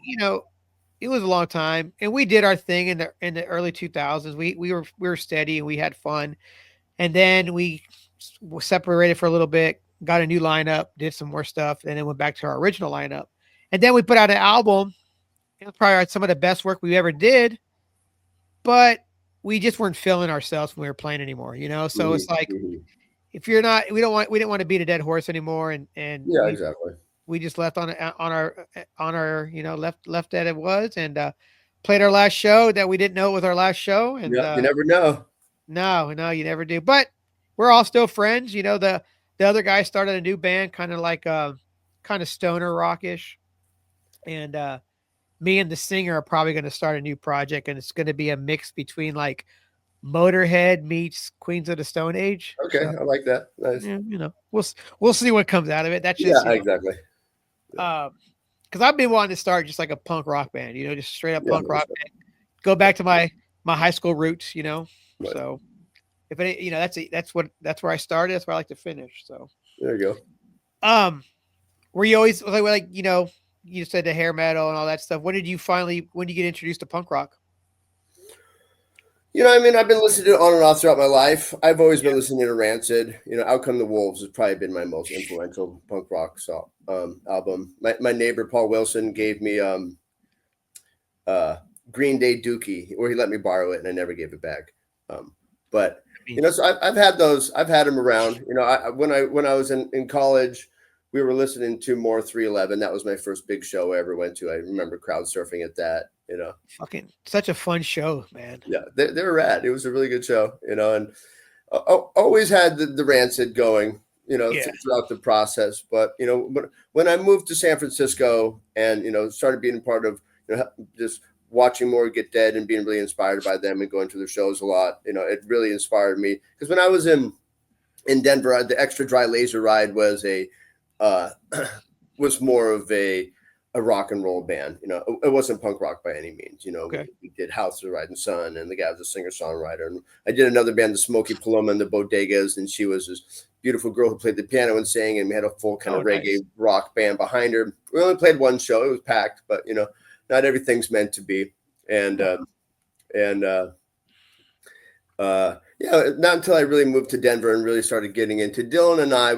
it was a long time, and we did our thing in the early 2000s. We were steady and we had fun, and then we separated for a little bit, got a new lineup, did some more stuff, and then went back to our original lineup, and then we put out an album. It was probably some of the best work we ever did, but we just weren't feeling ourselves when we were playing anymore. So it's like, Mhm. if you're not, we didn't want to beat a dead horse anymore, and Yeah. we Exactly. we just left on our left that it was, and played our last show that we didn't know it was our last show, and Yeah. You never know. no, you never do. But we're all still friends. The other guy started a new band, kind of like kind of stoner rockish, and me and the singer are probably going to start a new project, and it's going to be a mix between like Motorhead meets Queens of the Stone Age. Okay. So I like that. Nice. yeah, we'll see what comes out of it. That's Yeah. just Exactly. because I've been wanting to start just like a punk rock band, just straight up Yeah. punk rock band. Go back to my high school roots, Right. So if it, that's where I started. That's where I like to finish. So There you go. were you always like you said the hair metal and all that stuff. When did you get introduced to punk rock? I mean, I've been listening to it on and off throughout my life. I've always been listening to Rancid. Out Come the Wolves has probably been my most influential punk rock album. My neighbor Paul Wilson gave me Green Day Dookie, or he let me borrow it, and I never gave it back. But so I've had those. I've had them around. When I was in college, we were listening to more 311. That was my first big show I ever went to. I remember crowd surfing at that. Fucking such a fun show, man. Yeah, they were rad. It was a really good show. And always had the Rancid going. Throughout the process. But when I moved to San Francisco and started being a part of just watching more Get Dead and being really inspired by them and going to their shows a lot, it really inspired me. Because when I was in Denver, the Extra Dry Laser Ride was was more of a rock and roll band. It wasn't punk rock by any means. Okay. We did House of the Rising Sun, and the guy was a singer songwriter. And I did another band, the Smoky Paloma and the Bodegas, and she was this beautiful girl who played the piano and sang, and we had a full kind of reggae rock band behind her. We only played one show; it was packed, but not everything's meant to be. And not until I really moved to Denver and really started getting into Dylan and I,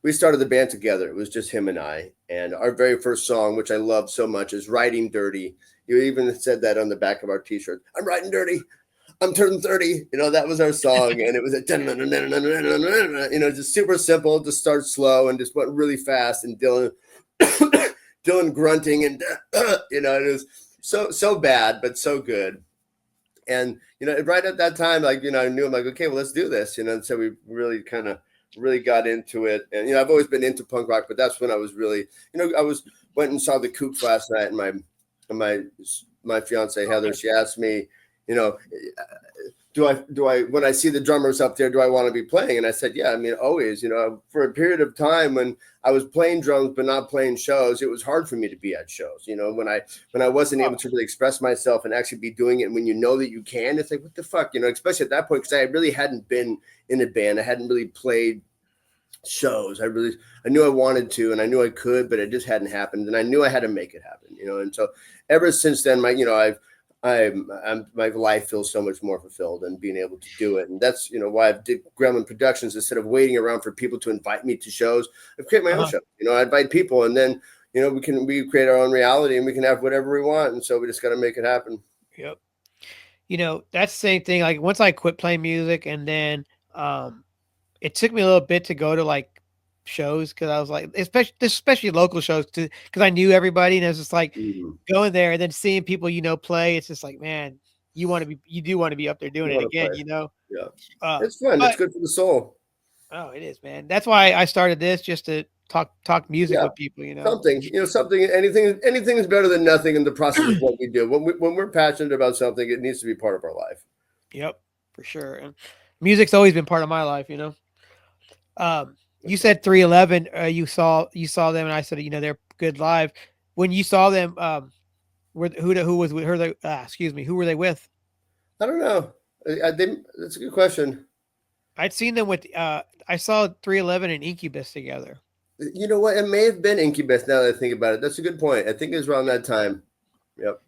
we started the band together. It was just him and I. And our very first song, which I love so much, is Riding Dirty. You even said that on the back of our t-shirt. I'm riding dirty. I'm turning 30. That was our song. And it was just super simple, just start slow and just went really fast. And Dylan grunting and, it was so bad, but so good. And, right at that time, I knew I'm like, okay, well, let's do this, and so we really got into it. And, I've always been into punk rock, but that's when I was really, went and saw the Kooks last night, and my fiance, Heather, she asked me, do I, when I see the drummers up there, do I want to be playing? And I said, yeah, I mean, always, for a period of time when I was playing drums, but not playing shows, it was hard for me to be at shows, when I wasn't able to really express myself and actually be doing it. And when you know that you can, it's like, what the fuck, especially at that point, because I really hadn't been in a band. I hadn't really played shows. I knew I wanted to, and I knew I could, but it just hadn't happened. And I knew I had to make it happen, and so ever since then, my life feels so much more fulfilled and being able to do it. And that's, why I did Gremlin Productions instead of waiting around for people to invite me to shows. I've created my own show. I invite people, and then, we create our own reality, and we can have whatever we want. And so we just got to make it happen. Yep. That's the same thing. Like once I quit playing music, and then it took me a little bit to go to like shows, because I was like, especially local shows, because I knew everybody, and it was just like going there and then seeing people play. It's just like, man, you do want to be up there doing it again, play. Yeah, it's fun. It's good for the soul. Oh, it is, man. That's why I started this, just to talk music Yeah, with people. something, something, anything is better than nothing in the process of what we do. When we're passionate about something, it needs to be part of our life. Yep, for sure. And music's always been part of my life. You said 311. You saw them, and I said, they're good live. When you saw them, who was with her? Excuse me, who were they with? I don't know. That's a good question. I'd seen them with. I saw 311 and Incubus together. You know what? It may have been Incubus. Now that I think about it, that's a good point. I think it was around that time. Yep.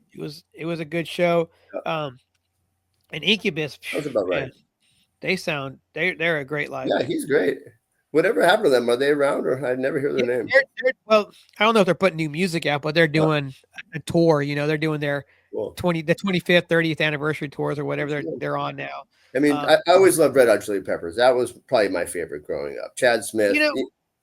It was a good show. Yep. And Incubus, That's about right. man, they're a great live Yeah, band. he's great. Whatever happened to them? Are they around, or I never hear their name? Well, I don't know if they're putting new music out, but they're doing a tour. They're doing their Cool. 25th, 30th anniversary tours or whatever Cool. they're on now. I mean, I always loved Red Hot Chili Peppers. That was probably my favorite growing up. Chad Smith,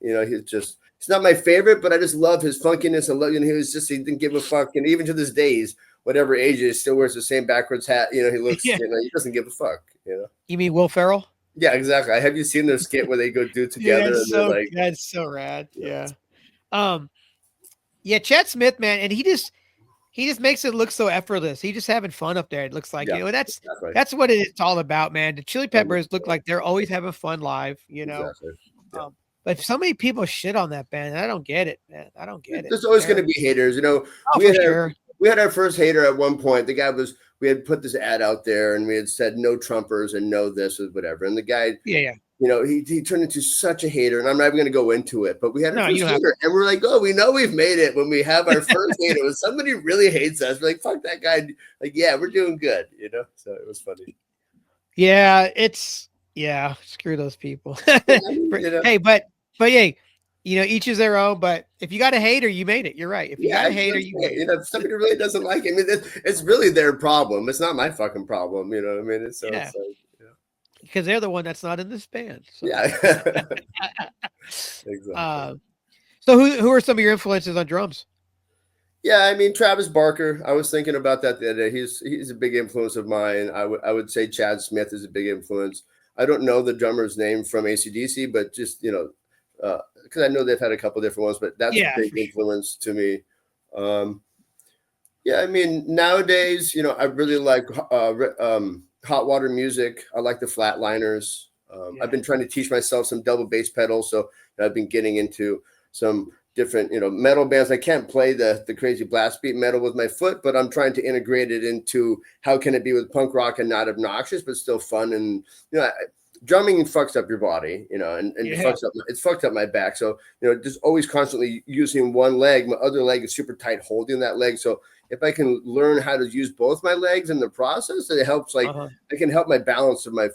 he's not my favorite, but I just love his funkiness. I love, he didn't give a fuck. And even to this days, whatever age he still wears the same backwards hat. He looks, he doesn't give a fuck, You mean Will Ferrell? Yeah, exactly. Have you seen their skit where they go do it together? That's so rad. Yeah. Yeah, Chad Smith, man. And he just makes it look so effortless. He's just having fun up there. It looks like, that's what it's all about, man. The Chili Peppers look like they're always having fun live, Exactly. Yeah. But so many people shit on that band. I don't get it, man. I don't get it. There's always going to be haters. We had our first hater at one point. The guy we had put this ad out there and we had said no Trumpers and no this or whatever. And the guy, he turned into such a hater. And I'm not even going to go into it, but we had a first hater and we're like, oh, we know we've made it when we have our first hater. When somebody really hates us, we're like, fuck that guy. Like, yeah, we're doing good, So it was funny. Yeah, screw those people. Hey, but yeah, each is their own. But if you got a hater, you made it. You're right. If you got a hater, you made it. If somebody really doesn't like it, I mean, it's really their problem. It's not my fucking problem. You know what I mean? It's like, because they're the one that's not in this band. So. Yeah. Exactly. So who are some of your influences on drums? Yeah, I mean, Travis Barker. I was thinking about that the other day. He's a big influence of mine. I would say Chad Smith is a big influence. I don't know the drummer's name from AC/DC, but just because I know they've had a couple different ones, but that's a big influence to me. I mean, nowadays, I really like hot water music. I like the Flatliners. I've been trying to teach myself some double bass pedals, so I've been getting into some different, metal bands. I can't play the crazy blast beat metal with my foot, but I'm trying to integrate it into how can it be with punk rock and not obnoxious, but still fun. And, drumming fucks up your body, and it's fucked up my back. So, just always constantly using one leg, my other leg is super tight holding that leg. So if I can learn how to use both my legs in the process, it helps. I can help the balance of my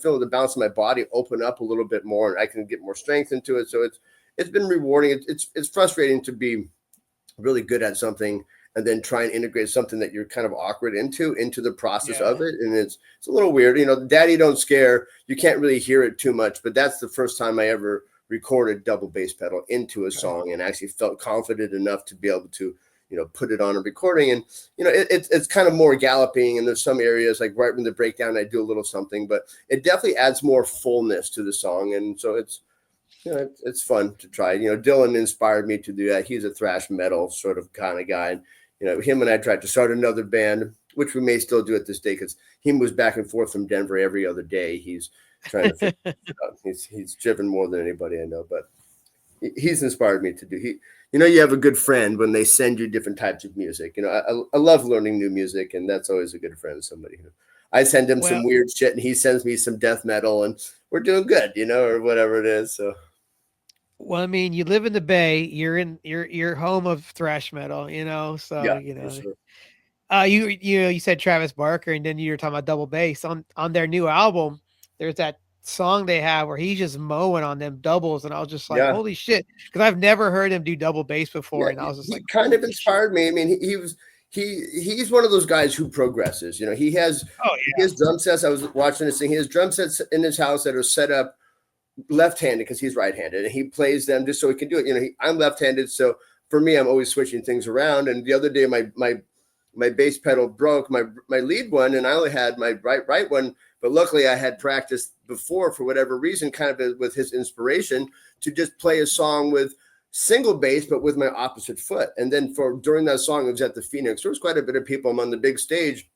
body open up a little bit more, and I can get more strength into it. So it's been rewarding. It's frustrating to be really good at something and then try and integrate something that you're kind of awkward into the process of it. And it's a little weird, Daddy Don't Scare. You can't really hear it too much, but that's the first time I ever recorded double bass pedal into a song and actually felt confident enough to be able to, put it on a recording. And, it's kind of more galloping. And there's some areas like right when the breakdown, I do a little something, but it definitely adds more fullness to the song. And so it's fun to try. Dylan inspired me to do that. He's a thrash metal sort of kind of guy. And, him and I tried to start another band, which we may still do at this day because he moves back and forth from Denver every other day. He's trying to figure it out. He's driven more than anybody I know, but he's inspired me to do. You have a good friend when they send you different types of music. I love learning new music, and that's always a good friend. Somebody who I send him some weird shit, and he sends me some death metal, and we're doing good, or whatever it is. So. Well, I mean, you live in the Bay. You're home of thrash metal, So sure. You said Travis Barker, and then you were talking about double bass on their new album. There's that song they have where he's just mowing on them doubles, and I was just like, holy shit, because I've never heard him do double bass before, and I was just like, kind of inspired me. I mean, he's one of those guys who progresses. He has his drum sets. I was watching this thing. He has drum sets in his house that are set up left-handed because he's right-handed, and he plays them just so he can do it. I'm left-handed, so for me, I'm always switching things around. And the other day, my bass pedal broke, my lead one, and I only had my right one, But luckily I had practiced before for whatever reason, kind of with his inspiration to just play a song with single bass, but with my opposite foot. And then during that song, it was at the Phoenix. There was quite a bit of people. I'm on the big stage.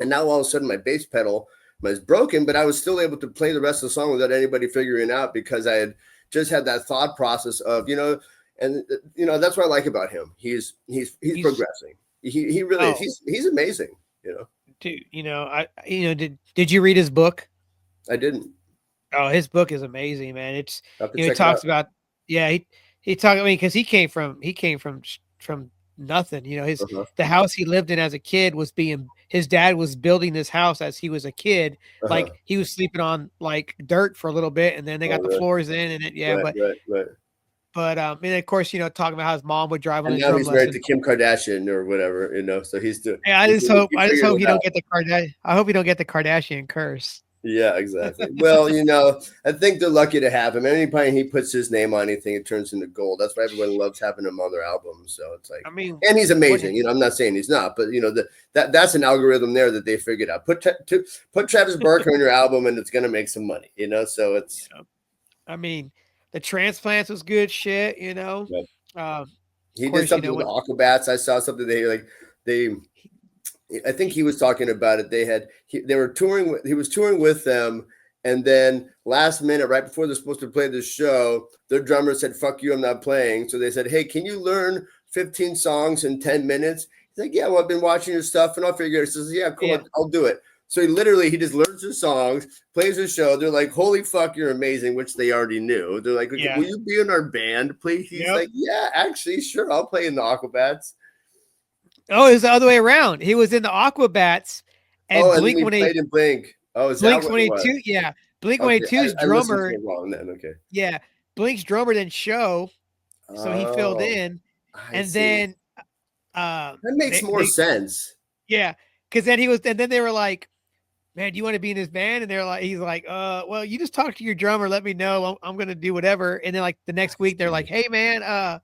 And now all of a sudden my bass pedal was broken, but I was still able to play the rest of the song without anybody figuring it out because I had just had that thought process of, and that's what I like about him. He's progressing. He really is. He's amazing, Dude, did you read his book? I didn't. Oh, his book is amazing, man. It's he talks about he talked. I mean, because he came from nothing. The house he lived in as a kid his dad was building this house as he was a kid. Like he was sleeping on like dirt for a little bit, and then they got the floors in, and right. But and of course, talking about how his mom would drive on and his now he's married to Kim Kardashian or whatever, so he's doing. Yeah, I just hope he don't get the Kardashian. I hope he don't get the Kardashian curse. Yeah, exactly. Well, I think they're lucky to have him. Anytime he puts his name on anything, it turns into gold. That's why everyone loves having him on their albums. So it's like, and he's amazing. I'm not saying he's not, but that's an algorithm there that they figured out. Put Travis Barker on your album, and it's gonna make some money. So it's. I mean, the Transplants was good shit. Yep. He course, did something with the Aquabats. I saw something I think he was talking about it. They were touring. He was touring with them, and then last minute, right before they're supposed to play the show, their drummer said, "Fuck you, I'm not playing." So they said, "Hey, can you learn 15 songs in 10 minutes?" He's like, "Yeah, well, I've been watching your stuff, and I'll figure it." He says, "Yeah, cool, yeah. I'll do it." So he just learns his songs, plays his show. They're like, "Holy fuck, you're amazing," which they already knew. They're like, "Will you be in our band, please?" He's like, "Yeah, actually, sure, I'll play in the Aquabats." Oh, it was the other way around. He was in the Aquabats, and Blink and played in Blink. Oh, is Blink that 22? Yeah, Blink 22's drummer. Wrong then. Okay. Yeah, Blink's drummer didn't show, so he filled in, then that makes more sense. Yeah, because then they were like, "Man, do you want to be in this band?" And he's like, well, you just talk to your drummer, let me know. I'm gonna do whatever." And then like the next week, they're like, "Hey, man,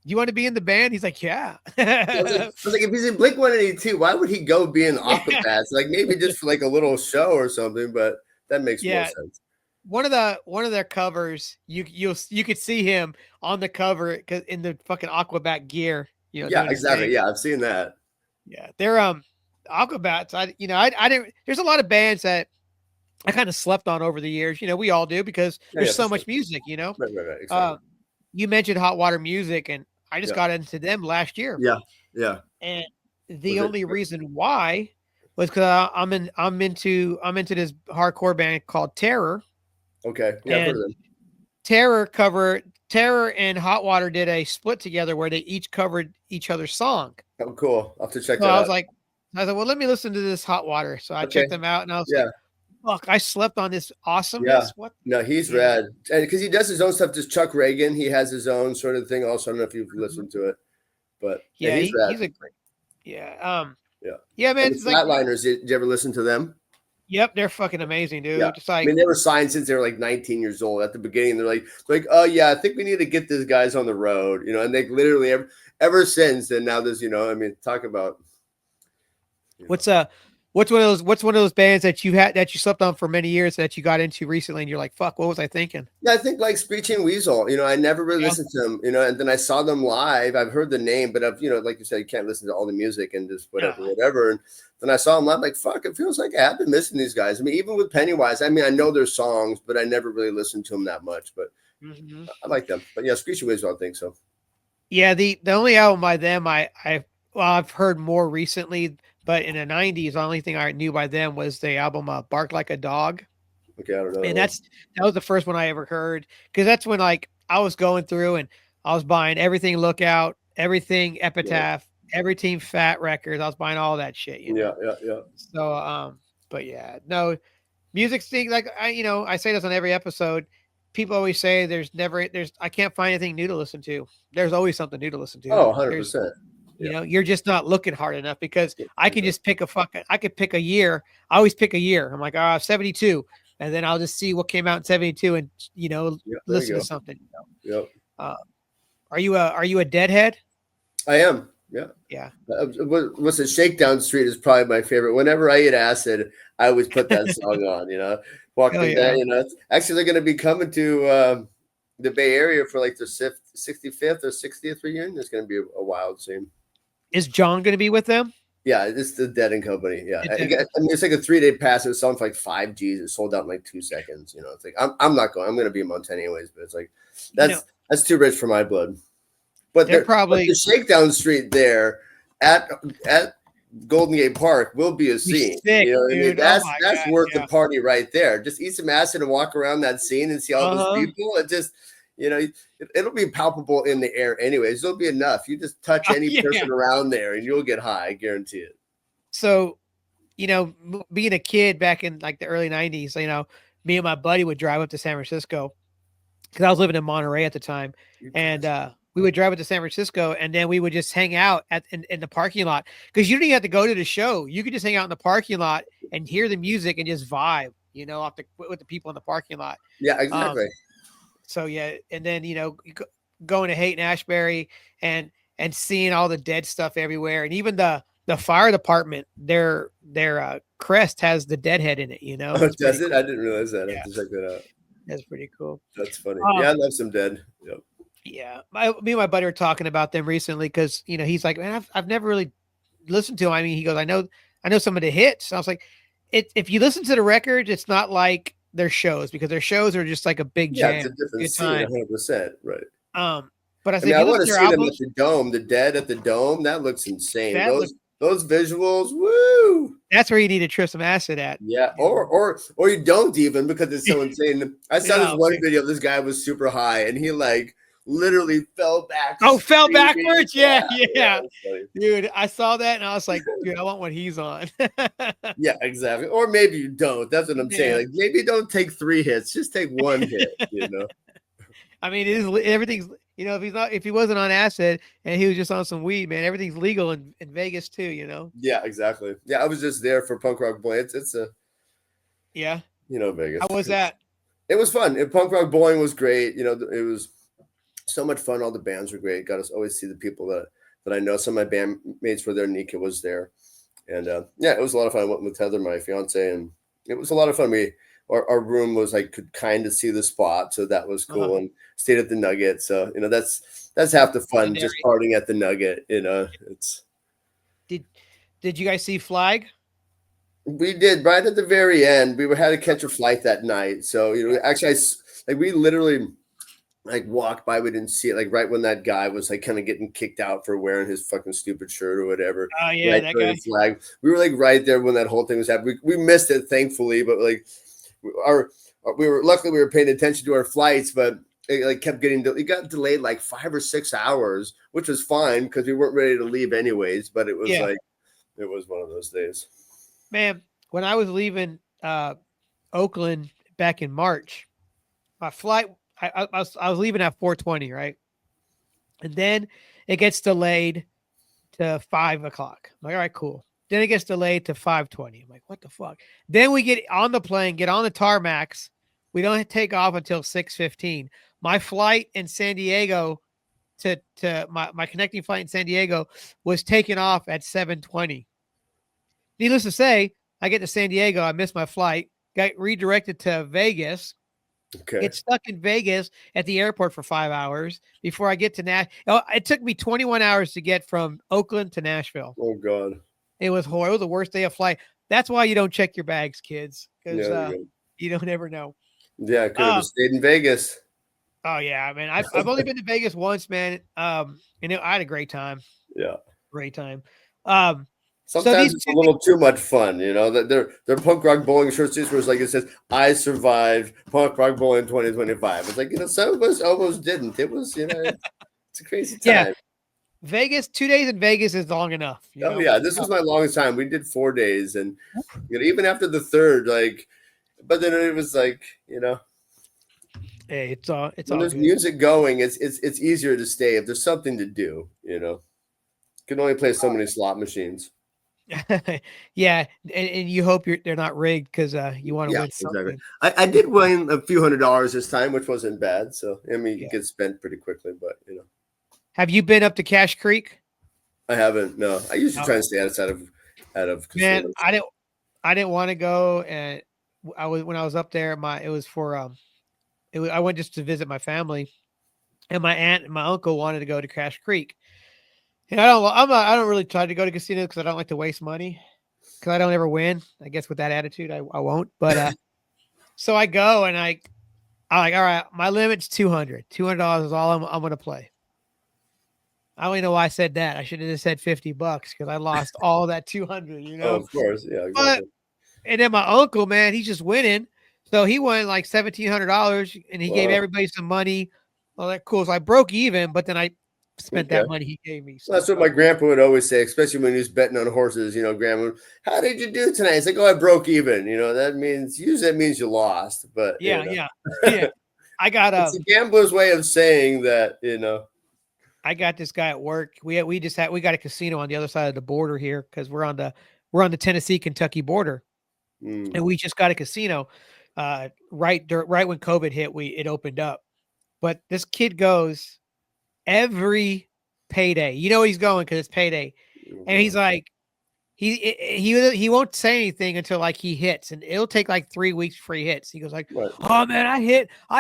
you want to be in the band?" He's like, "Yeah." I was like, if he's in Blink 182, why would he go be in Aquabats? Like maybe just for like a little show or something, but that makes more sense. One of their covers, you could see him on the cover in the fucking Aquabat gear. Yeah, exactly. Yeah, I've seen that. Yeah, they're Aquabats. I didn't. There's a lot of bands that I kind of slept on over the years. We all do because there's so much music. Right. Exactly. You mentioned Hot Water Music, and I just got into them last year. Yeah. And the only reason why was because I'm into this hardcore band called Terror. Okay. Yeah, I've heard of them. Terror and Hot Water did a split together where they each covered each other's song. Oh, cool. I'll have to check that out. I was like, well, let me listen to this Hot Water. So I checked them out, and I was like, fuck, I slept on this awesomeness. Yeah. What? No, he's rad. And because he does his own stuff, just Chuck Reagan, he has his own sort of thing. Also, I don't know if you've listened to it, but he's rad. He's a great. Yeah. Yeah, man. And the Flatliners, did you ever listen to them? Yep, they're fucking amazing, dude. Yeah. Just like, they were signed since they were like 19 years old. At the beginning, they're like, "Oh yeah, I think we need to get these guys on the road," and they literally ever since. And now there's, talk about. What's one of those bands that you slept on for many years that you got into recently, and you're like, "Fuck, what was I thinking?" Yeah, I think like Screeching Weasel. I never really listened to them. And then I saw them live. I've heard the name, but I've like you said, you can't listen to all the music and just whatever. And then I saw them live, like, fuck, it feels like I have been missing these guys. I mean, even with Pennywise, I know their songs, but I never really listened to them that much. But I like them. But yeah, Screeching Weasel, I think so. Yeah, the only album by them I've heard more recently. But in the 90s, the only thing I knew by them was the album Bark Like a Dog. Okay, I don't know. And that was the first one I ever heard. Because that's when like I was going through and I was buying everything Lookout, everything Epitaph, everything Fat Records. I was buying all that shit. Yeah. So, but yeah, no, music thing, like I say this on every episode. People always say I can't find anything new to listen to. There's always something new to listen to. Oh, 100%. You're just not looking hard enough because I can just I could pick a year. I always pick a year. I'm like, 72. And then I'll just see what came out in 72 and, listen to something. Yep. Are you a Deadhead? I am. Yeah. Yeah. What's a Shakedown Street is probably my favorite. Whenever I eat acid, I always put that song on. Hell Walking yeah. down. Actually, they're going to be coming to the Bay Area for like their 65th or 60th reunion. It's going to be a wild scene. Is John going to be with them? Yeah, it's the Dead and Company. Yeah, The Dead- I mean, it's like a 3-day pass. It was selling for like 5 G's. It sold out in like 2 seconds. It's like I'm not going. I'm going to be in Montana anyways. But it's like that's too rich for my blood. But they're but probably the Shakedown Street there at Golden Gate Park will be a scene. sick, You know what I mean? dude. That's Oh my that's God, worth yeah. the party right there. Just eat some acid and walk around that scene and see all those people. It just it'll be palpable in the air anyways. It'll be enough. You just touch any person around there and you'll get high. I guarantee it. So, being a kid back in like the early 90s, me and my buddy would drive up to San Francisco because I was living in Monterey at the time. And we would drive up to San Francisco and then we would just hang out in the parking lot because you didn't even have to go to the show. You could just hang out in the parking lot and hear the music and just vibe, with the people in the parking lot. Yeah, exactly. So yeah, and then going to Haight-Ashbury and seeing all the dead stuff everywhere, and even the fire department, their crest has the dead head in it. Oh, does it? Cool. I didn't realize that. I Yeah. have to check that out. That's pretty cool. That's funny. Yeah, I love some Dead. Yep. Yeah, me and my buddy were talking about them recently because he's like, man, I've never really listened to them. I mean, he goes, I know some of the hits. And I was like, if you listen to the records, it's not like their shows because their shows are just like a big jam. It's a different scene, 100%, right? But I said, I want to see them at the Dome. The Dead at the Dome, that looks insane. Those visuals, woo! That's where you need to trip some acid at. Yeah, or you don't even because it's so insane. I saw this one video. This guy was super high and he like literally fell back. Oh, fell backwards? Yeah. Dude, I saw that and I was like, dude, I want what he's on. Yeah, exactly. Or maybe you don't. That's what I'm saying. Like maybe don't take 3 hits, just take 1 hit. I mean, everything's. If he wasn't on acid and he was just on some weed, man, everything's legal in Vegas too. Yeah, exactly. Yeah, I was just there for Punk Rock Bowling. It's a Vegas. How was that? It was fun. Punk Rock Bowling was great. It was so much fun. All the bands were great. Got to always see the people that I know. Some of my bandmates were there. Nika was there, and it was a lot of fun. I went with Heather, my fiance, and it was a lot of fun. Our room was like could kind of see the spot, so that was cool. And stayed at the Nugget, so that's half the fun. Just partying at the Nugget, It's. Did you guys see Flag? We did right at the very end. We had to catch a flight that night, so actually, we literally walked by. We didn't see it. Like right when that guy was like kind of getting kicked out for wearing his fucking stupid shirt or whatever. Oh yeah, that guy. Flag. We were like right there when that whole thing was happening. We missed it, thankfully, but like. We were paying attention to our flights, but it kept it got delayed like 5 or 6 hours, which was fine because we weren't ready to leave anyways. But it was it was one of those days. Man, when I was leaving Oakland back in March, my flight I was leaving at 4:20, right, and then it gets delayed to 5 o'clock. I'm like, all right, cool. Then it gets delayed to 5:20. I'm like, what the fuck? Then we get on the plane, get on the tarmacs. We don't take off until 6:15. My flight in San Diego to my connecting flight in San Diego was taken off at 7:20. Needless to say, I get to San Diego. I missed my flight. Got redirected to Vegas. Okay. Get stuck in Vegas at the airport for 5 hours before I get to Nashville. It took me 21 hours to get from Oakland to Nashville. Oh God. It was horrible. It was the worst day of flight. That's why you don't check your bags, kids, because you don't ever know. Yeah, I could have stayed in Vegas. Oh yeah, I mean, I've only been to Vegas once, man. I had a great time. Yeah, great time. Sometimes it's a little too much fun, That their Punk Rock Bowling shirts where it's like it says, "I survived Punk Rock Bowling 2025." It's like some of us almost didn't. It was it's a crazy time. Yeah. Vegas, 2 days in Vegas is long enough. Oh yeah, this was my longest time. We did 4 days, and even after the third, but then it was like, hey, it's all there's good. music going. It's easier to stay if there's something to do. You can only play so many slot machines. Yeah, and you hope they're not rigged because you want to win something. Exactly. I did win a few $100s this time, which wasn't bad. So it gets spent pretty quickly, but Have you been up to Cache Creek? I haven't. No, I usually Oh, try and stay out of man, casinos. I didn't want to go, and when I was up there, it was for I went just to visit my family, and my aunt and my uncle wanted to go to Cash Creek. And I don't really try to go to casinos because I don't like to waste money because I don't ever win. I guess with that attitude, I won't. But so I go and I'm like, all right, my limit's $200 is all I'm going to play. I don't even know why I said that. I should have just said $50 because I lost all that 200, Oh, of course. Yeah, But exactly. and then my uncle, man, he's just winning. So he won like $1,700 and he gave Wow. everybody some money. All that cool. So I broke even, but then I spent Okay. that money he gave me. So That's what my grandpa would always say, especially when he was betting on horses. Grandma, how did you do tonight? It's like, oh, I broke even. That means you lost, but yeah. Yeah. I got it's a gambler's way of saying that. I got this guy at work. We got a casino on the other side of the border here because we're on the Tennessee Kentucky border, and we just got a casino. Right when COVID hit, it opened up. But this kid goes every payday. You know he's going because it's payday, and he's like he won't say anything until like he hits, and it'll take like 3 weeks before he hits. He goes like, Right. "Oh man, I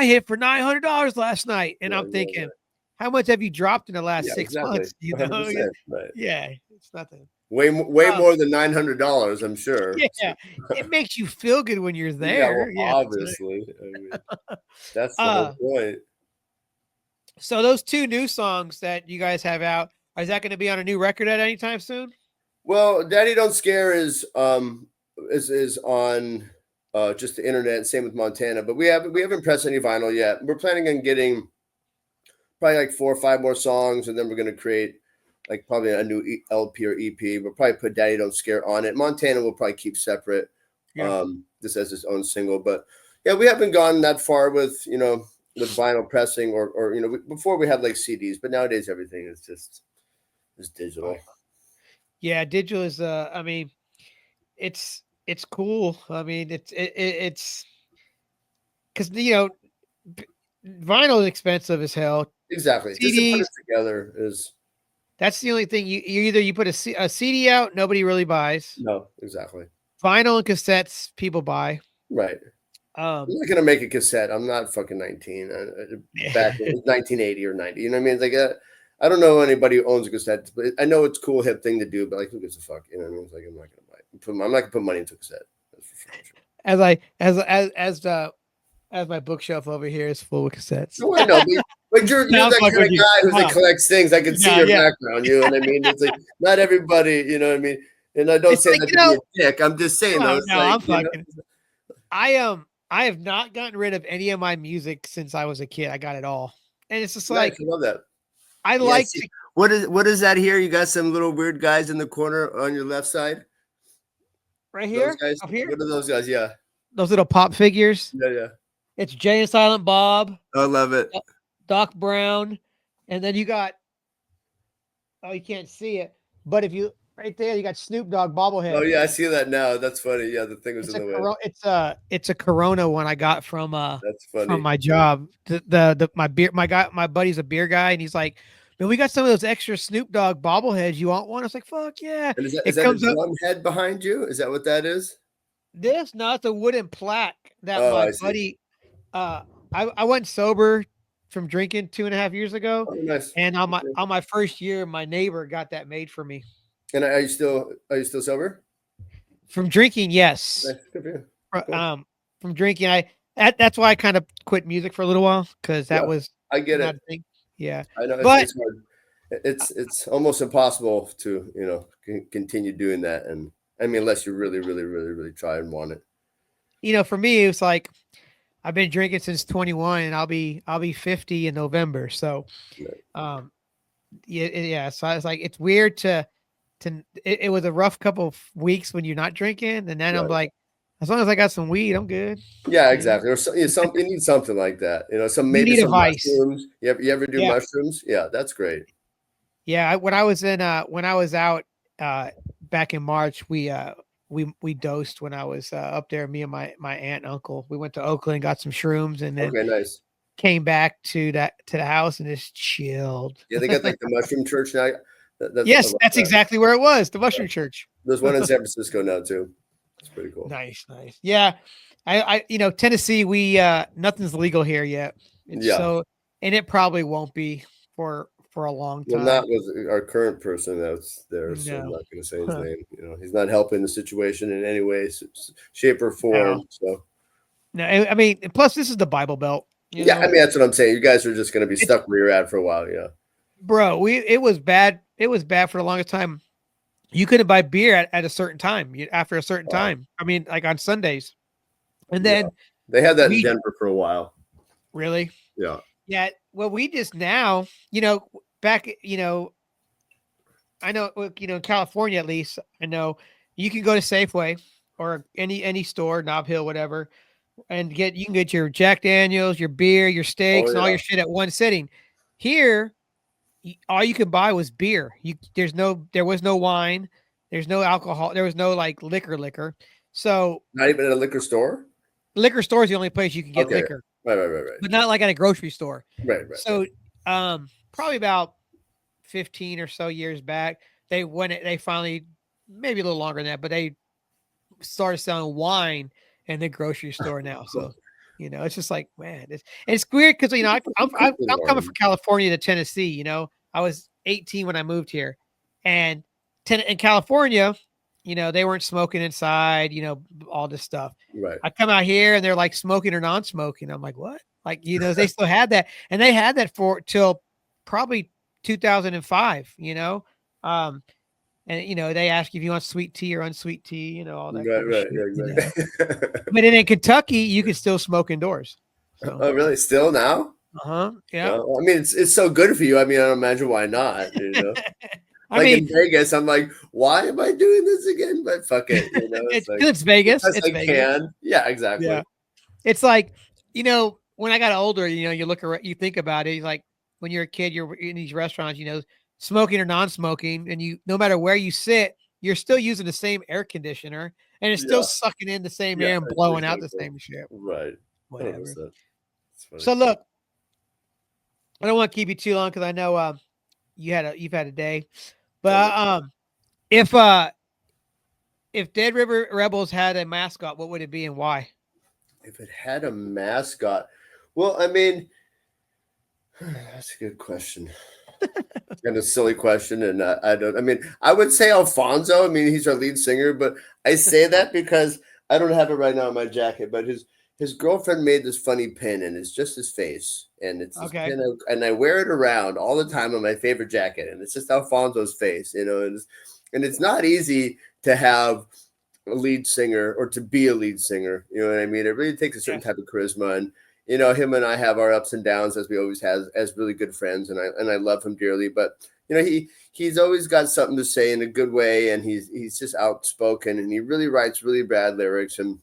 hit for $900 last night," and I'm Right. thinking, how much have you dropped in the last Yeah, 6 exactly. months? 100%. Right. Yeah, it's nothing. Way more than $900, I'm sure. Yeah, it makes you feel good when you're Yeah, well, there. Yeah. obviously. I mean, that's the whole point. So those 2 new songs that you guys have out, is that going to be on a new record at any time soon? Well, Daddy Don't Scare is on just the internet. Same with Montana, but we haven't pressed any vinyl yet. We're planning on getting probably like 4 or 5 more songs, and then we're going to create like probably a new LP or EP. We'll probably put Daddy Don't Scare on it. Montana will probably keep separate, just as its own single. But yeah, we haven't gone that far with with vinyl pressing or before we had like CDs, but nowadays everything is just digital. Yeah, digital is I mean, it's cool. I mean, it's because vinyl is expensive as hell. Exactly. Just to put CDs, it together is that's the only thing you either put a CD out, nobody really buys. no, exactly. Vinyl and cassettes, people buy. Right. I'm not gonna make a cassette. I'm not fucking 19. Back in 1980 or 90. You know what I mean? It's like I don't know anybody who owns a cassette, but I know it's a cool hip thing to do. But like, who gives a fuck? You know what I mean? It's like I'm not gonna buy it. I'm not gonna put money into a cassette. That's for sure. As my bookshelf over here is full of cassettes. No, I know, but you're that kind of guy who's like collects things. I can see your background. You know what I mean? It's like not everybody. You know what I mean? And I don't say that to be a dick. I'm just saying though. I'm fucking. I have not gotten rid of any of my music since I was a kid. I got it all, and it's just like I love that. I like to. What is that here? You got some little weird guys in the corner on your left side. Right here, those guys, up here. What are those guys? Yeah, those little pop figures. Yeah. It's Jay and Silent Bob. I love it. Doc Brown, and then you got. Oh, you can't see it, but if you right there, you got Snoop Dogg bobblehead. Oh yeah, I see that now. That's funny. Yeah, the thing was in the way. It's a Corona one I got from that's funny. from my job. My buddy's a beer guy, and he's like, "Man, we got some of those extra Snoop Dogg bobbleheads. You want one?" I was like, "Fuck yeah!" And is that a drum head behind you? Is that what that is? This not the wooden plaque that my buddy. I went sober from drinking 2.5 years ago. Oh, nice. And on my first year, my neighbor got that made for me. And are you still sober? From drinking, yes. Nice. Good for you. Cool. From drinking, that's why I kind of quit music for a little while because that was I get it. Thing. Yeah, I know, but it's hard. It's almost impossible to continue doing that, and I mean unless you really, really, really, really try and want it. For me, it's like I've been drinking since 21, and I'll be 50 in November. So, yeah. So I was like, it's weird to. It was a rough couple of weeks when you're not drinking, and then I'm like, as long as I got some weed, I'm good. Yeah, exactly. Or you need something like that. Some mushrooms. You ever do mushrooms? Yeah, that's great. Yeah, when I was out back in March, we dosed when I was up there. Me and my aunt and uncle. We went to Oakland, got some shrooms, and then nice. Came back to the house and just chilled. Yeah, they got like the mushroom church now. Yes, that's exactly where it was. The Mushroom Church. There's one in San Francisco now too. It's pretty cool. Nice. Yeah. Tennessee, we nothing's legal here yet. It's so, and it probably won't be for a long time. Well, not with our current person that's there, so I'm No. not going to say his name. He's not helping the situation in any way, shape, or form. No. So, no, I mean, plus this is the Bible Belt. You know? I mean, that's what I'm saying. You guys are just going to be stuck where you're at for a while, Bro, it was bad. It was bad for the longest time. You couldn't buy beer at a certain time. After a certain time. I mean, like on Sundays. And then they had that in Denver for a while. Really? Yeah. Yeah. Well, we just now, back, I know, in California, at least, I know you can go to Safeway or any store, Nob Hill, whatever, and you can get your Jack Daniels, your beer, your steaks, and all your shit at one sitting. Here, all you could buy was beer. There was no wine. There's no alcohol. There was no like liquor. So not even at a liquor store. Liquor store is the only place you can get liquor. Right. But not like at a grocery store. Right. So, probably about 15 or so years back, they finally, maybe a little longer than that, but they started selling wine in the grocery store now. So, it's just like, man, it's weird because I'm coming from California to Tennessee. I was 18 when I moved here, and in California, they weren't smoking inside. All this stuff. Right. I come out here and they're like smoking or non-smoking. I'm like, what? Like, they still had that, and they had that till probably 2005. And they ask you if you want sweet tea or unsweet tea, all that. Right. Kind of shit, But in Kentucky, you can still smoke indoors. So. Oh, really? Still now? Yeah. Well, I mean, it's so good for you. I mean, I don't imagine why not. In Vegas, I'm like, why am I doing this again? But fuck it. It's Vegas. It's Vegas. Can. Yeah, exactly. Yeah. It's like, when I got older, you look around, you think about it. Like when you're a kid, you're in these restaurants, smoking or non-smoking, and no matter where you sit, you're still using the same air conditioner, and it's still sucking in the same air and blowing out the same shit. Right. Whatever. So look, I don't want to keep you too long because I know you've had a day, but if Dead River Rebels had a mascot, what would it be and why? If it had a mascot, well, I mean, that's a good question. Kind of silly question, and I would say Alfonso. I mean, he's our lead singer, but I say that because I don't have it right now in my jacket. But his girlfriend made this funny pin, and it's just his face, and it's this pin, and I wear it around all the time on my favorite jacket, and it's just Alfonso's face, and it's not easy to have a lead singer or to be a lead singer. You know what I mean? It really takes a certain type of charisma, and him and I have our ups and downs as we always have as really good friends, and I love him dearly. But he's always got something to say in a good way, and he's just outspoken, and he really writes really bad lyrics. And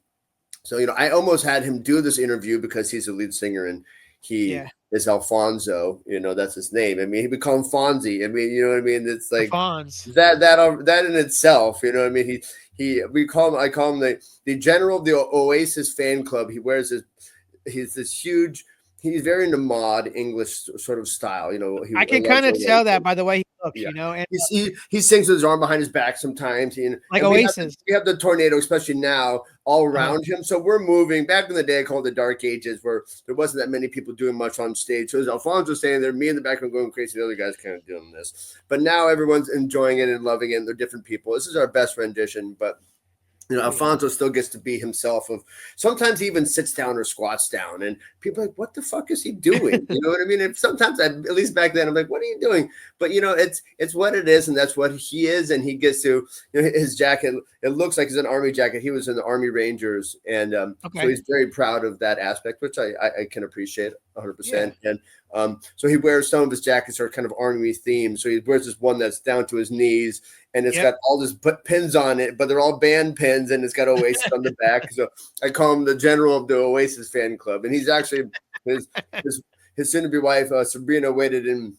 so I almost had him do this interview because he's a lead singer and he is Alfonso. That's his name. I mean, we call him Fonzie. I mean, you know what I mean? It's like that in itself. You know what I mean? I call him the general of the Oasis fan club. He wears he's this huge. He's very into mod English sort of style. I can kind of tell that by the way he looks. And he sings with his arm behind his back sometimes. Like Oasis. We have the tornado, especially now, all around him. So we're moving. Back in the day, I call it the dark ages, where there wasn't that many people doing much on stage. So as Alfonso standing there, me in the background going crazy, the other guys kind of doing this. But now everyone's enjoying it and loving it. And they're different people. This is our best rendition, but. Alfonso still gets to be himself. Sometimes he even sits down or squats down, and people are like, "What the fuck is he doing?" You know what I mean? And sometimes, at least back then, I'm like, "What are you doing?" But it's what it is, and that's what he is. And he gets to his jacket. It looks like it's an army jacket. He was in the Army Rangers, and so he's very proud of that aspect, which I can appreciate 100%. And so he wears some of his jackets are kind of army themed. So he wears this one that's down to his knees. And it's got all this pins on it, but they're all band pins, and it's got Oasis on the back. So I call him the general of the Oasis fan club. And he's actually his soon-to-be wife, Sabrina, waited in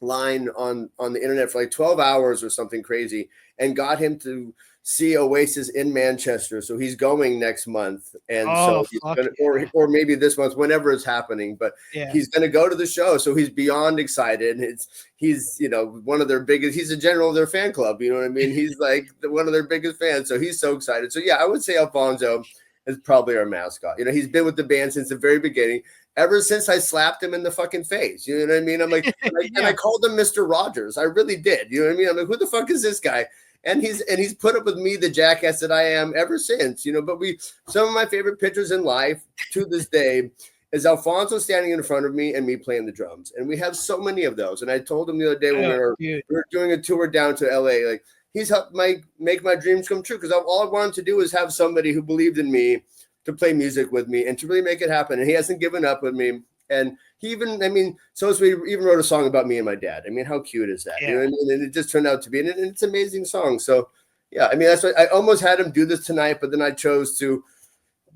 line on the internet for like 12 hours or something crazy, and got him to see Oasis in Manchester. So he's going next month. And Oh, so he's fuck gonna, yeah. or maybe this month, whenever it's happening, but Yeah. he's going to go to the show. So he's beyond excited. And he's, you know, one of their biggest, he's a general of their fan club. You know what I mean? He's like one of their biggest fans. So he's so excited. So yeah, I would say Alfonso is probably our mascot. You know, he's been with the band since the very beginning, ever since I slapped him in the fucking face. You know what I mean? I'm like, and I called him Mr. Rogers. I really did. You know what I mean? I'm like, who the fuck is this guy? And he's put up with me, the jackass that I am, ever since. You know, but some of my favorite pictures in life to this day is Alfonso standing in front of me and me playing the drums. And we have so many of those. And I told him the other day when we were doing a tour down to LA, like, he's helped make my dreams come true, because all I wanted to do is have somebody who believed in me to play music with me and to really make it happen. And he hasn't given up with me. And he even, I mean, so we even wrote a song about me and my dad. I mean, how cute is that? Yeah. You know what I mean? And it just turned out to be, and it's an amazing song. So yeah, I mean, that's what I almost had him do this tonight, but then I chose to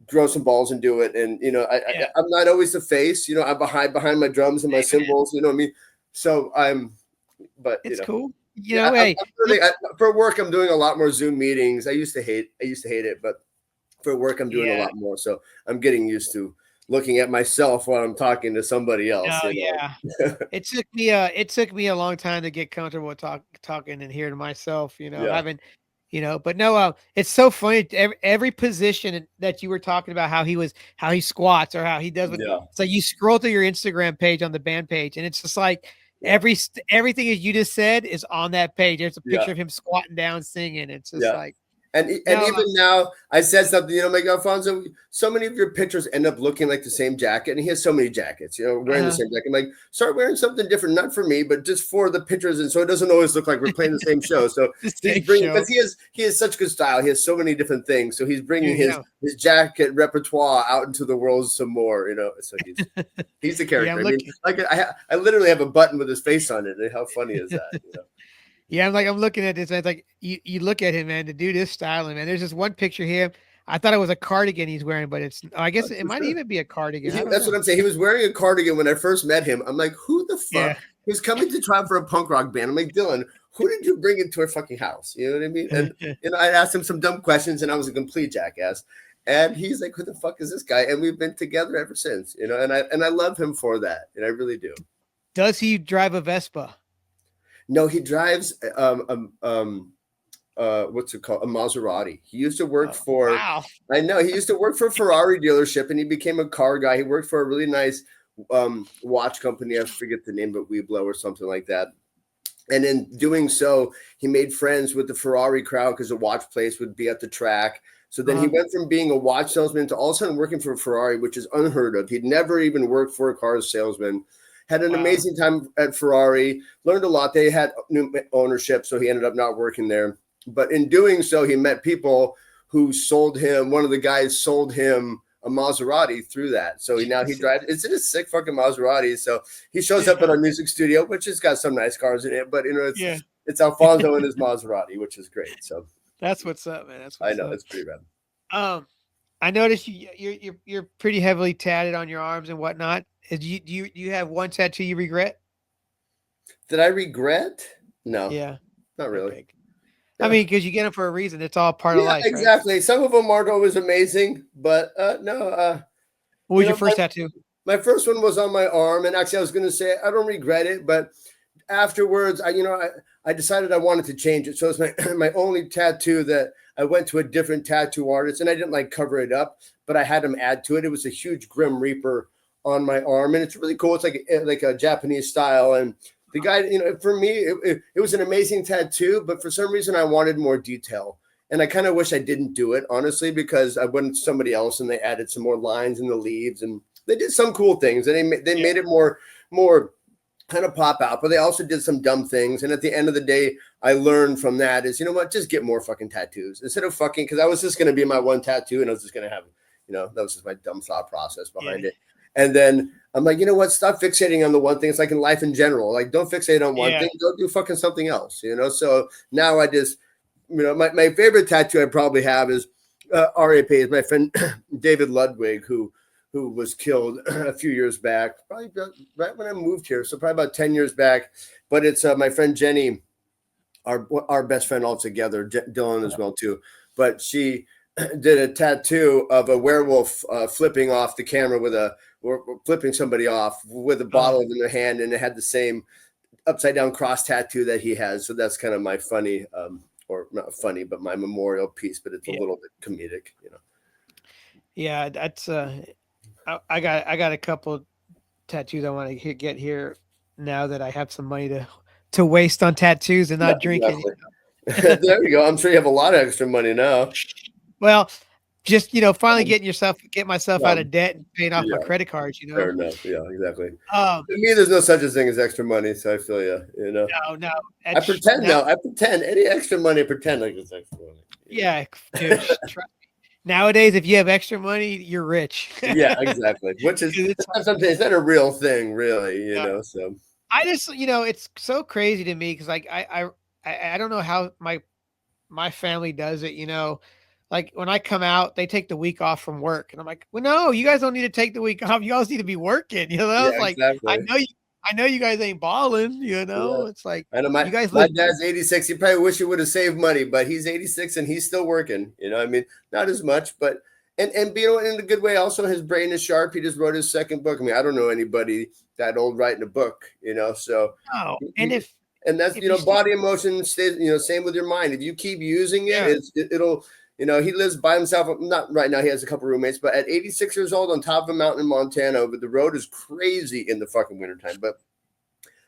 grow some balls and do it. And, you know, I'm not always the face, you know, I'm behind my drums and my cymbals, you know what I mean? So but it's, you know, cool. You know, hey, for work, I'm doing a lot more Zoom meetings. I used to hate it, but for work, I'm doing a lot more. So I'm getting used to looking at myself while I'm talking to somebody else. Oh, yeah. It took me a long time to get comfortable with talking and hearing myself, you know, having, you know, but no, it's so funny. Every position that you were talking about, how he squats or how he does. So you scroll through your Instagram page on the band page, and it's just like everything that you just said is on that page. There's a picture of him squatting down singing. It's just like. And even now, I said something, you know, like, Alfonso, so many of your pictures end up looking like the same jacket. And he has so many jackets, you know, wearing the same jacket. I'm like, start wearing something different, not for me, but just for the pictures. And so it doesn't always look like we're playing the same show. So he's bringing, because he has such good style. He has so many different things. So he's bringing his jacket repertoire out into the world some more, you know. So he's the character. I mean, like, I literally have a button with his face on it. And how funny is that? You know? Yeah, I'm looking at this. And it's like you look at him, man. The dude is styling, man. There's this one picture here. I thought it was a cardigan he's wearing, but I guess it might even be a cardigan. That's what I'm saying. He was wearing a cardigan when I first met him. I'm like, who the fuck? Yeah. He was coming to try for a punk rock band. I'm like, Dylan, who did you bring into our fucking house? You know what I mean? And you know, I asked him some dumb questions, and I was a complete jackass. And he's like, who the fuck is this guy? And we've been together ever since. You know, and I love him for that, and I really do. Does he drive a Vespa? No, he drives what's it called? A Maserati. He used to work for I know he used to work for a Ferrari dealership, and he became a car guy. He worked for a really nice watch company. I forget the name, but Weeblo or something like that. And in doing so, he made friends with the Ferrari crowd, because the watch place would be at the track. So then he went from being a watch salesman to all of a sudden working for Ferrari, which is unheard of. He'd never even worked for a car salesman. Had an amazing time at Ferrari, learned a lot. They had new ownership, so he ended up not working there. But in doing so, he met people who sold him. One of the guys sold him a Maserati through that. So he drives. It's a sick fucking Maserati. So he shows up at our music studio, which has got some nice cars in it. But you know, it's Alfonso and his Maserati, which is great. So that's what's up, man. I know it's pretty rad. I noticed you're pretty heavily tatted on your arms and whatnot. Do you have one tattoo you regret? Did I regret? No. Yeah. Not really. Okay. I mean, because you get them for a reason. It's all part of life. Exactly. Right? Some of them aren't always amazing, but no. What was your first tattoo? My first one was on my arm, and actually I was going to say I don't regret it, but afterwards, I decided I wanted to change it. So it's my only tattoo that I went to a different tattoo artist, and I didn't cover it up, but I had him add to it. It was a huge Grim Reaper on my arm, and it's really cool. It's like a Japanese style, and the guy, for me, it was an amazing tattoo, but for some reason I wanted more detail, and I kind of wish I didn't do it, honestly, because I went to somebody else and they added some more lines in the leaves, and they did some cool things, and they made it more kind of pop out, but they also did some dumb things. And at the end of the day, I learned from that is, you know what, just get more fucking tattoos instead of fucking, because I was just going to be my one tattoo, and I was just going to have, that was just my dumb thought process behind it. And then I'm like, you know what? Stop fixating on the one thing. It's like in life in general. Like, don't fixate on one thing. Go do fucking something else, So now I just, my favorite tattoo I probably have is RAP is my friend David Ludwig, who was killed a few years back, probably right when I moved here. So probably about 10 years back. But it's my friend Jenny our best friend altogether, Dylan as well too. But she did a tattoo of a werewolf flipping off the camera or flipping somebody off with a bottle in their hand, and it had the same upside down cross tattoo that he has. So that's kind of my funny, or not funny, but my memorial piece. But it's a little bit comedic, you know. Yeah, that's I got a couple tattoos I want to get here now that I have some money to waste on tattoos and not drinking. Exactly. There you go. I'm sure you have a lot of extra money now. Well, just finally get myself out of debt and paying off my credit cards. Fair enough. Yeah, exactly. To me, there's no such a thing as extra money, so I feel you. You know. No. I pretend now. I pretend any extra money. I pretend like it's extra money. Yeah, dude, nowadays, if you have extra money, you're rich. Yeah, exactly. Which is it's not a real thing, really. You know. So I just, it's so crazy to me because like I don't know how my family does it. Like when I come out, they take the week off from work, and I'm like, well, no, you guys don't need to take the week off. You guys need to be working. yeah, It's like exactly. I know you guys ain't balling. It's like I know my dad's 86. He probably wish he would have saved money, but he's 86 and he's still working. I mean, not as much, but and in a good way. Also, his brain is sharp. He just wrote his second book. I mean, I don't know anybody that old writing a book. So and that's body emotion stays. Same with your mind. If you keep using it, it'll. He lives by himself. Not right now. He has a couple roommates, but at 86 years old on top of a mountain in Montana, but the road is crazy in the fucking wintertime. But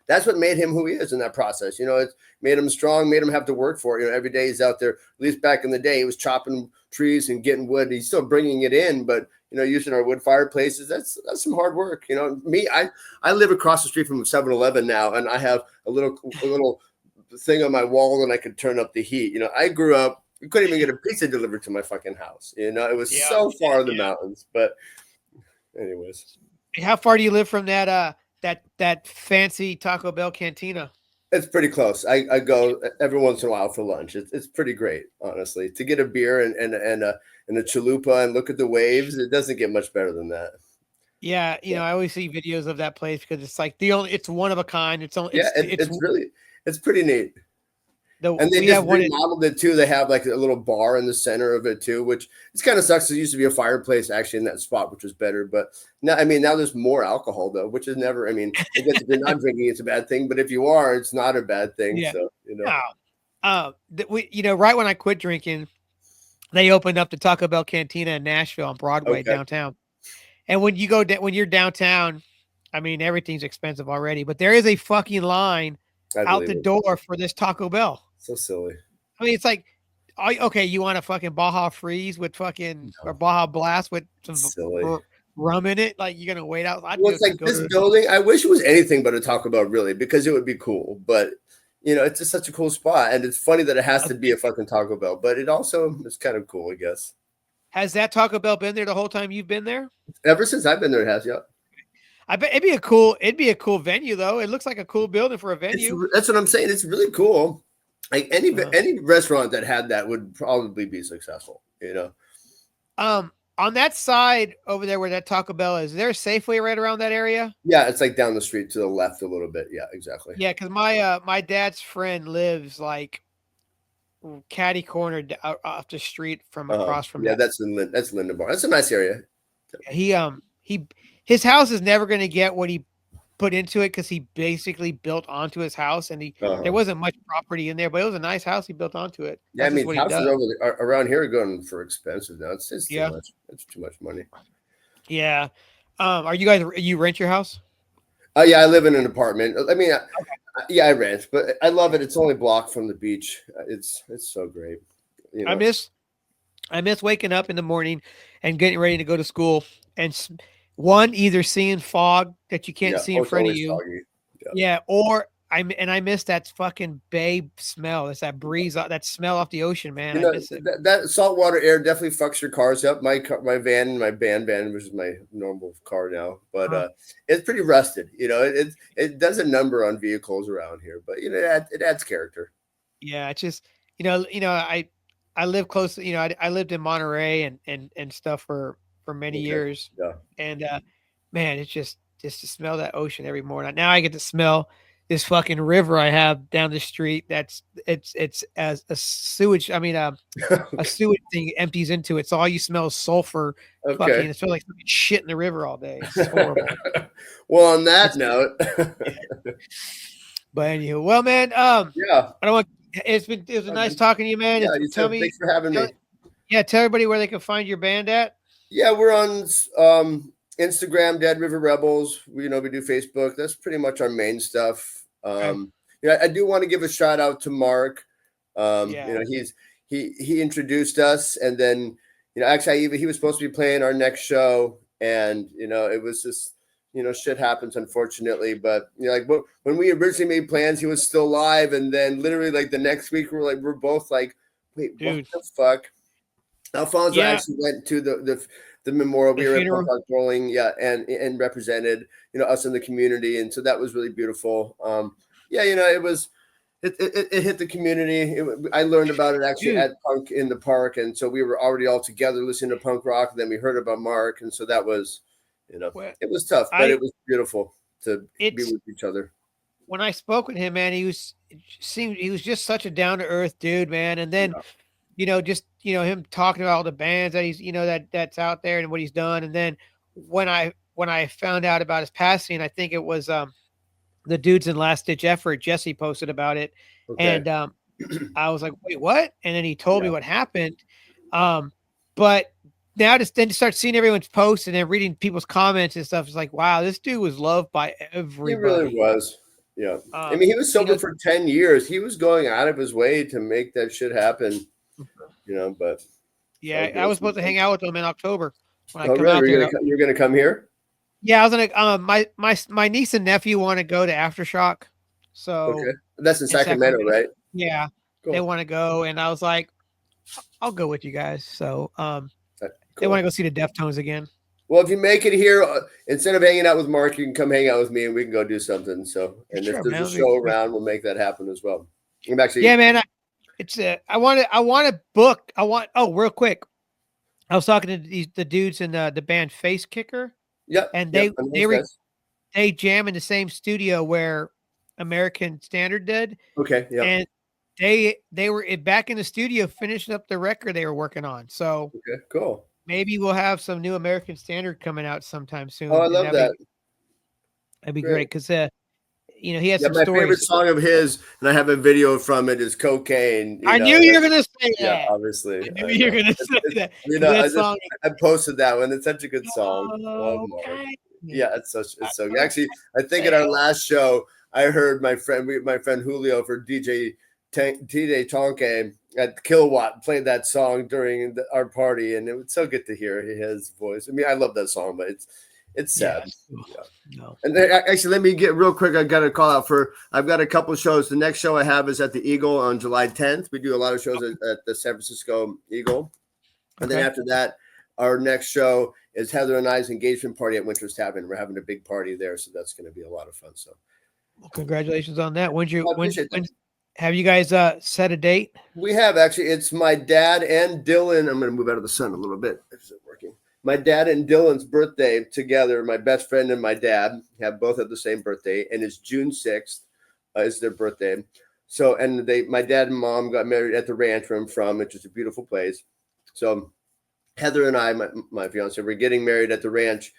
that's what made him who he is in that process. It made him strong, made him have to work for it. Every day he's out there, at least back in the day, he was chopping trees and getting wood. He's still bringing it in, but, using our wood fireplaces, that's some hard work. Me, I live across the street from 7-Eleven now, and I have a little thing on my wall and I could turn up the heat. I grew up, we couldn't even get a pizza delivered to my fucking house. It was so far in the mountains. But anyways. How far do you live from that fancy Taco Bell cantina? It's pretty close. I go every once in a while for lunch. It's pretty great, honestly. To get a beer and a chalupa and look at the waves, it doesn't get much better than that. Yeah, I always see videos of that place because it's like it's one of a kind. It's pretty neat. And they just remodeled it too. They have like a little bar in the center of it too, which it's kind of sucks. It used to be a fireplace actually in that spot, which was better. But now there's more alcohol though, which is never. I mean, I guess if you're not drinking, it's a bad thing. But if you are, it's not a bad thing. Yeah. So right when I quit drinking, they opened up the Taco Bell Cantina in Nashville on Broadway downtown. And when you're downtown, I mean everything's expensive already, but there is a fucking line out the door for this Taco Bell. So silly. I mean, it's like, okay, you want a fucking Baja Freeze with fucking or Baja Blast with some rum in it? Like you're gonna wait out? It's like this building. I wish it was anything but a Taco Bell, really, because it would be cool. But it's just such a cool spot, and it's funny that it has to be a fucking Taco Bell, but it also is kind of cool, I guess. Has that Taco Bell been there the whole time you've been there? Ever since I've been there, it has. Yeah. I bet it'd be a cool venue though. It looks like a cool building for a venue. That's what I'm saying. It's really cool. Like any restaurant that had that would probably be successful. On that side over there where that Taco Bell is there a Safeway right around that area? Yeah, it's like down the street to the left a little bit. Yeah, exactly. Yeah, because my dad's friend lives like catty corner off the street from across from. Yeah, that's Lindenbar. That's a nice area. His house is never going to get what he put into it because he basically built onto his house, and there wasn't much property in there, but it was a nice house he built onto it. That's houses around here are going for expensive now. It's too much. It's too much money. Yeah. You rent your house? Yeah, I live in an apartment. I mean, I rent, but I love it. It's only a block from the beach. It's so great. I miss waking up in the morning and getting ready to go to school and either seeing fog that you can't see in front of you. Yeah. Or I miss that fucking bay smell. It's that breeze, that smell off the ocean, man. I miss it. That saltwater air definitely fucks your cars up. My van, my band, which is my normal car now, but it's pretty rusted. It does a number on vehicles around here, but it adds character. Yeah, it's just I live close. I lived in Monterey and stuff for many years. Yeah. And man, it's just to smell that ocean every morning. Now I get to smell this fucking river I have down the street. It's as a sewage. I mean, a sewage thing empties into it. So all you smell is sulfur. Okay. Fucking, it smells like shit in the river all day. It's horrible. Well, on that note, But anyway, well, man, yeah, I don't want. It was nice talking to you, man. yeah. You Tell too. me, Thanks for having me. yeah, tell everybody where they can find your band at. Yeah, we're on Instagram, Dead River Rebels. We do Facebook. That's pretty much our main stuff. Yeah, I do want to give a shout out to Mark. Yeah. He introduced us, and then actually he was supposed to be playing our next show, and it was just shit happens unfortunately. But like when we originally made plans, he was still alive, and then literally like the next week we're both like, wait, Dude. what the fuck? Alfonso actually went to the memorial. We were at Punk Rock Bowling, and represented us in the community, and so that was really beautiful. It hit the community. I learned about it actually at Punk in the Park, and so we were already all together listening to punk rock. And then we heard about Mark, and so that was, it was tough, but it was beautiful to be with each other. When I spoke with him, man, he was just such a down to earth dude, man. And then, him talking about all the bands that he's, that's out there and what he's done. And then when I found out about his passing, I think it was the Dudes in Last Ditch Effort, Jesse posted about it. Okay. And I was like, wait, what? And then he told me what happened. But now then to start seeing everyone's posts and then reading people's comments and stuff, it's like, wow, this dude was loved by everybody. He really was. Yeah. I mean, he was sober for 10 years. He was going out of his way to make that shit happen. But yeah, I was supposed to hang out with him in October when I come really? out there. You're gonna come here? Yeah, I was gonna. My niece and nephew want to go to Aftershock, so that's in Sacramento, right? Yeah, cool. They want to go, and I was like, I'll go with you guys. So, they want to go see the Deftones again. Well, if you make it here, instead of hanging out with Mark, you can come hang out with me, and we can go do something. So, and if there's a show around, we'll make that happen as well. I'm actually, man. I want to book. Real quick. I was talking to the dudes in the band Face Kicker. Yeah, and they jam in the same studio where American Standard did. Okay, yeah, and they were back in the studio finishing up the record they were working on. So okay, cool. Maybe we'll have some new American Standard coming out sometime soon. Oh, I love that. That'd be great because he had some my stories. Favorite song of his, and I have a video from it, is Cocaine. I knew you were gonna say that. Yeah, obviously. I knew you were gonna say that. I posted that one. It's such a good song. Okay. Yeah, it's so. Actually, I think at our last show, I heard my friend Julio for DJ Tonke at Kilowatt played that song during our party, and it was so good to hear his voice. I mean, I love that song, but it's sad. Yeah. No. And actually, let me get real quick. I got to call out I've got a couple of shows. The next show I have is at the Eagle on July 10th. We do a lot of shows at the San Francisco Eagle. And then after that, our next show is Heather and I's engagement party at Winter's Tavern. We're having a big party there, so that's going to be a lot of fun. So, well, congratulations on that. When have you guys set a date? We have, actually. It's my dad and Dylan. I'm going to move out of the sun a little bit. Is it working? My dad and Dylan's birthday together. My best friend and my dad have both had the same birthday, and it's June 6th is their birthday. So, and my dad and mom got married at the ranch where I'm from, which is a beautiful place. So Heather and I, my fiance, we're getting married at the ranch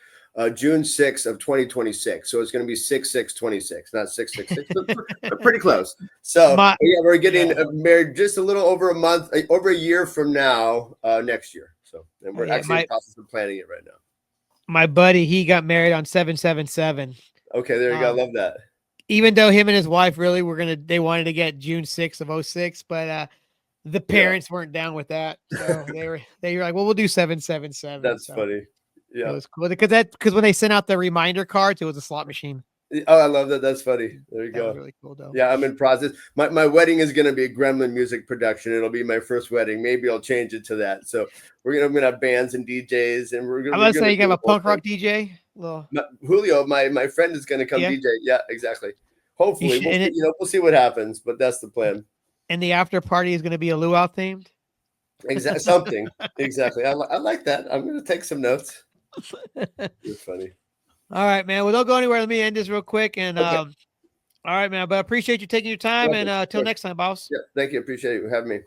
June 6th of 2026. So it's going to be 6/6/26, not 6/6/6, but pretty close. So we're getting married just a little over a year from now, next year. So, and we're actually in the process of planning it right now. My buddy, he got married on 7/7/7. Okay, there you go. I love that. Even though him and his wife really they wanted to get June 6th of 06, but the parents weren't down with that. So they were like, well, we'll do 7/7/7. That's funny. Yeah, it was cool because when they sent out the reminder cards, it was a slot machine. Oh, I love that. That's funny. There you go. Really cool, though. Yeah, I'm in process. My wedding is going to be a Gremlin Music Production. It'll be my first wedding. Maybe I'll change it to that. So I'm gonna have bands and DJs, and we're gonna. I'm gonna say you have a punk rock DJ. Julio, my friend, is going to come DJ. Yeah, exactly. Hopefully, we'll see what happens, but that's the plan. And the after party is going to be a luau themed. Exactly. Something. Exactly. I like that. I'm going to take some notes. You're funny. All right, man. Well, don't go anywhere. Let me end this real quick. And All right, man. But I appreciate you taking your time, Welcome. and till next time, boss. Yeah, thank you. Appreciate you having me.